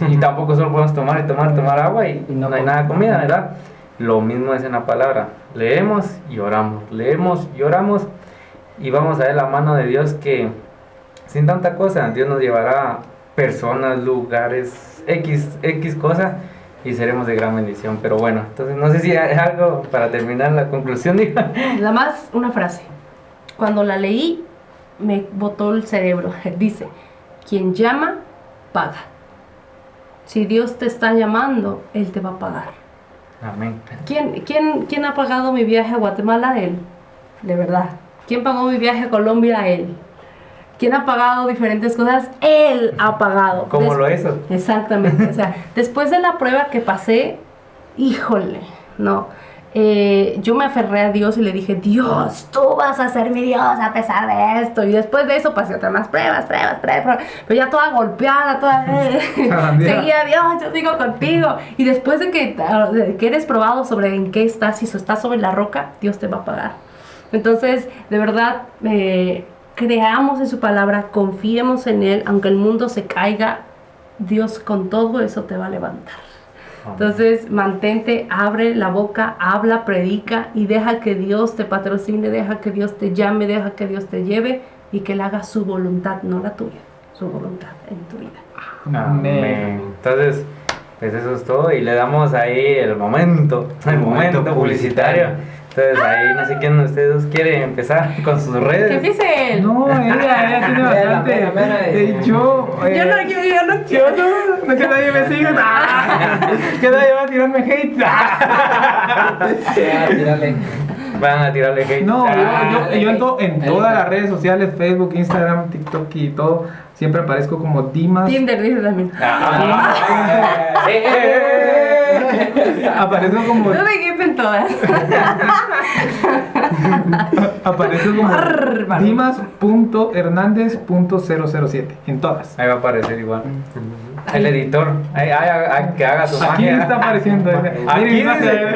y tampoco solo podemos tomar agua y no hay nada de comida, ¿verdad? Lo mismo es en la palabra, leemos y oramos, y vamos a ver la mano de Dios que sin tanta cosa, Dios nos llevará personas, lugares, X cosa y seremos de gran bendición. Pero bueno, entonces no sé si hay algo para terminar la conclusión, diga. Nada más una frase. Cuando la leí, me botó el cerebro. Dice, quien llama, paga. Si Dios te está llamando, Él te va a pagar. Amén. ¿Quién ha pagado mi viaje a Guatemala? Él. De verdad. ¿Quién pagó mi viaje a Colombia? Él. ¿Quién ha pagado diferentes cosas? Él ha pagado. ¿Cómo lo hizo? Exactamente. O sea, después de la prueba que pasé, híjole, no. Yo me aferré a Dios y le dije, Dios, tú vas a ser mi Dios a pesar de esto. Y después de eso pasé otras más pruebas. Pero ya toda golpeada, seguía, Dios, yo sigo contigo. Y después de que eres probado sobre en qué estás, si estás sobre la roca, Dios te va a pagar. Entonces, de verdad, creamos en su palabra, confiemos en Él, aunque el mundo se caiga, Dios con todo eso te va a levantar. Entonces, mantente, abre la boca, habla, predica y deja que Dios te patrocine, deja que Dios te llame, deja que Dios te lleve y que Él haga su voluntad, no la tuya, su voluntad en tu vida. Amén. Entonces, pues eso es todo y le damos ahí el momento publicitario. Entonces ahí no sé quién de ustedes dos quiere empezar con sus Que redes. empiece Él. No, ella tiene bastante. Yo no que nadie me siga. Que nadie va a tirarme hate. Van a tirarle hate. No, yo en todas las redes sociales, Facebook, Instagram, TikTok y todo, siempre aparezco como Dimas. Tinder dice también. Aparezco como No me quiten todas. aparezco como Bárbaro. dimas.hernandez.007 en todas. Ahí va a aparecer igual. El editor. Ahí, que haga su Aquí magia. está apareciendo. Aquí dice.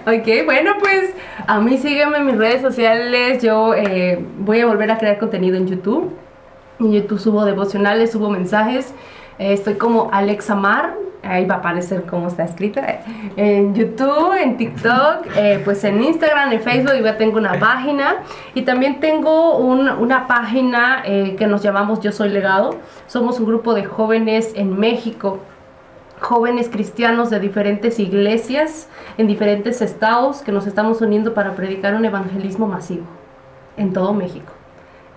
Ok, bueno, pues a mí sígueme en mis redes sociales. Yo voy a volver a crear contenido en YouTube. En YouTube subo devocionales, subo mensajes. Estoy como Alexa Mar. Ahí va a aparecer cómo está escrita. En YouTube, en TikTok, pues en Instagram, en Facebook. Ya tengo una página. Y también tengo una página que nos llamamos Yo Soy Legado. Somos un grupo de jóvenes en México jóvenes cristianos de diferentes iglesias en diferentes estados que nos estamos uniendo para predicar un evangelismo masivo en todo México.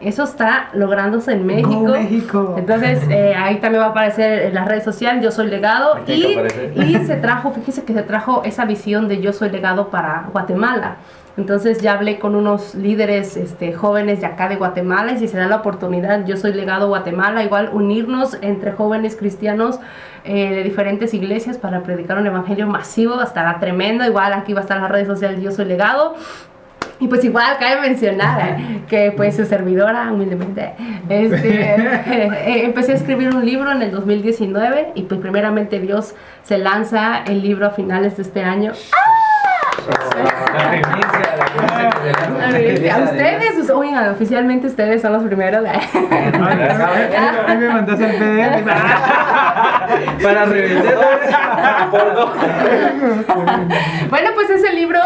Eso está lográndose en México. ¡Go México! Entonces, ahí también va a aparecer en las redes sociales Yo Soy Legado. Y se trajo, fíjese que se trajo esa visión de Yo Soy Legado para Guatemala. Entonces ya hablé con unos líderes jóvenes de acá de Guatemala, y si se da la oportunidad, Yo Soy Legado Guatemala, igual unirnos entre jóvenes cristianos de diferentes iglesias para predicar un evangelio masivo, estará tremendo. Igual aquí va a estar las redes sociales Yo Soy Legado. Y pues igual cabe mencionar que pues su servidora humildemente empecé a escribir un libro en el 2019, y pues primeramente Dios se lanza el libro a finales de este año. A ustedes, oigan, oficialmente ustedes son los primeros. Ahí me mandaste el PDF. Para revender. Bueno, pues ese libro,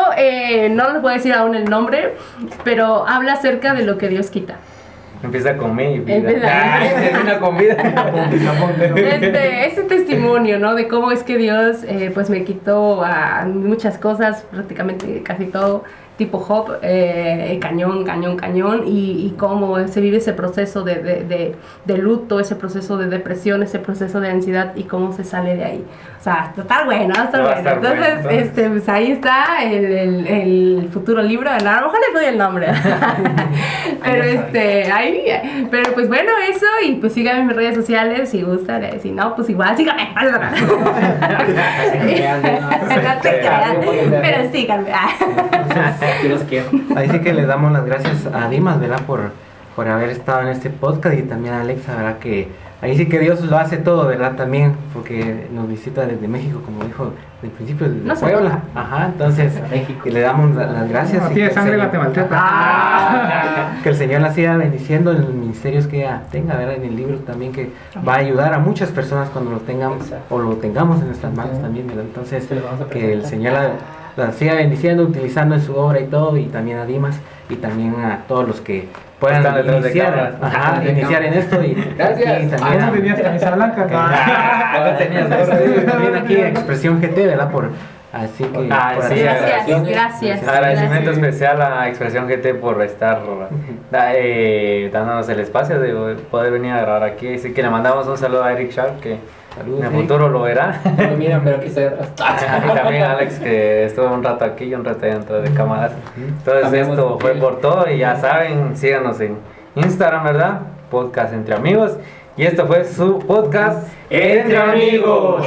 no les voy a decir aún el nombre, pero habla acerca de lo que Dios quita. Empieza con mi vida. Termina con vida. Ese testimonio, ¿no? De cómo es que Dios pues me quitó muchas cosas, prácticamente casi todo, tipo Job, cañón, y cómo se vive ese proceso de luto, ese proceso de depresión, ese proceso de ansiedad, y cómo se sale de ahí. O sea, está bueno, está bueno. Entonces, pues ahí está el futuro libro. A lo mejor le doy el nombre. Pero pues bueno, eso, y pues síganme en mis redes sociales si gustan. Si no, pues igual, síganme. Pero síganme. Yo los quiero. Ahí sí que le damos las gracias a Dimas, ¿verdad? Por haber estado en este podcast, y también a Alexa, ¿verdad? Que ahí sí que Dios lo hace todo, ¿verdad? También, porque nos visita desde México, como dijo del principio, desde Puebla. Ajá, entonces México. Le damos las gracias. No tiene sangre guatemalteca. Que el Señor la siga bendiciendo en los ministerios que ella tenga, ¿verdad? En el libro también, que va a ayudar a muchas personas cuando lo tengamos, o lo tengamos en nuestras manos también, ¿verdad? Entonces, que el Señor la siga bendiciendo, utilizando en su obra y todo, y también a Dimas, y también a todos los que puedan iniciar en esto. Y gracias. Aquí también ¿Cómo tenías camisa blanca? también aquí Expresión GT, ¿verdad? Así que Gracias. Agradecimiento especial a Expresión GT por estar dándonos el espacio de poder venir a grabar aquí. Así que le mandamos un saludo a Eric Sharp, que en el futuro lo verá. No miran, pero aquí estoy atrás. Y también a Alex, que estuvo un rato aquí y un rato dentro de cámaras. Entonces esto fue por todo, y ya saben, síganos en Instagram, ¿verdad? Podcast Entre Amigos. Y esto fue su podcast Entre Amigos.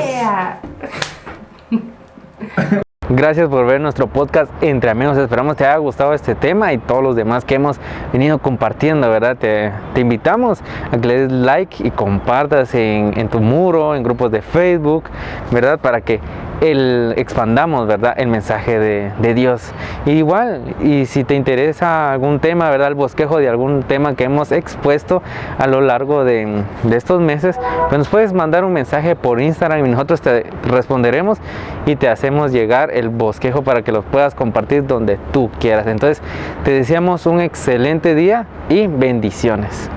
Gracias por ver nuestro podcast Entre Amigos. Esperamos te haya gustado este tema y todos los demás que hemos venido compartiendo, ¿verdad? Te invitamos a que le des like y compartas en tu muro, en grupos de Facebook, ¿verdad? Para que expandamos, ¿verdad? El mensaje de Dios. Y igual, y si te interesa algún tema, ¿verdad? El bosquejo de algún tema que hemos expuesto a lo largo de estos meses, pues nos puedes mandar un mensaje por Instagram y nosotros te responderemos y te hacemos llegar el bosquejo para que lo puedas compartir donde tú quieras. Entonces, te deseamos un excelente día y bendiciones.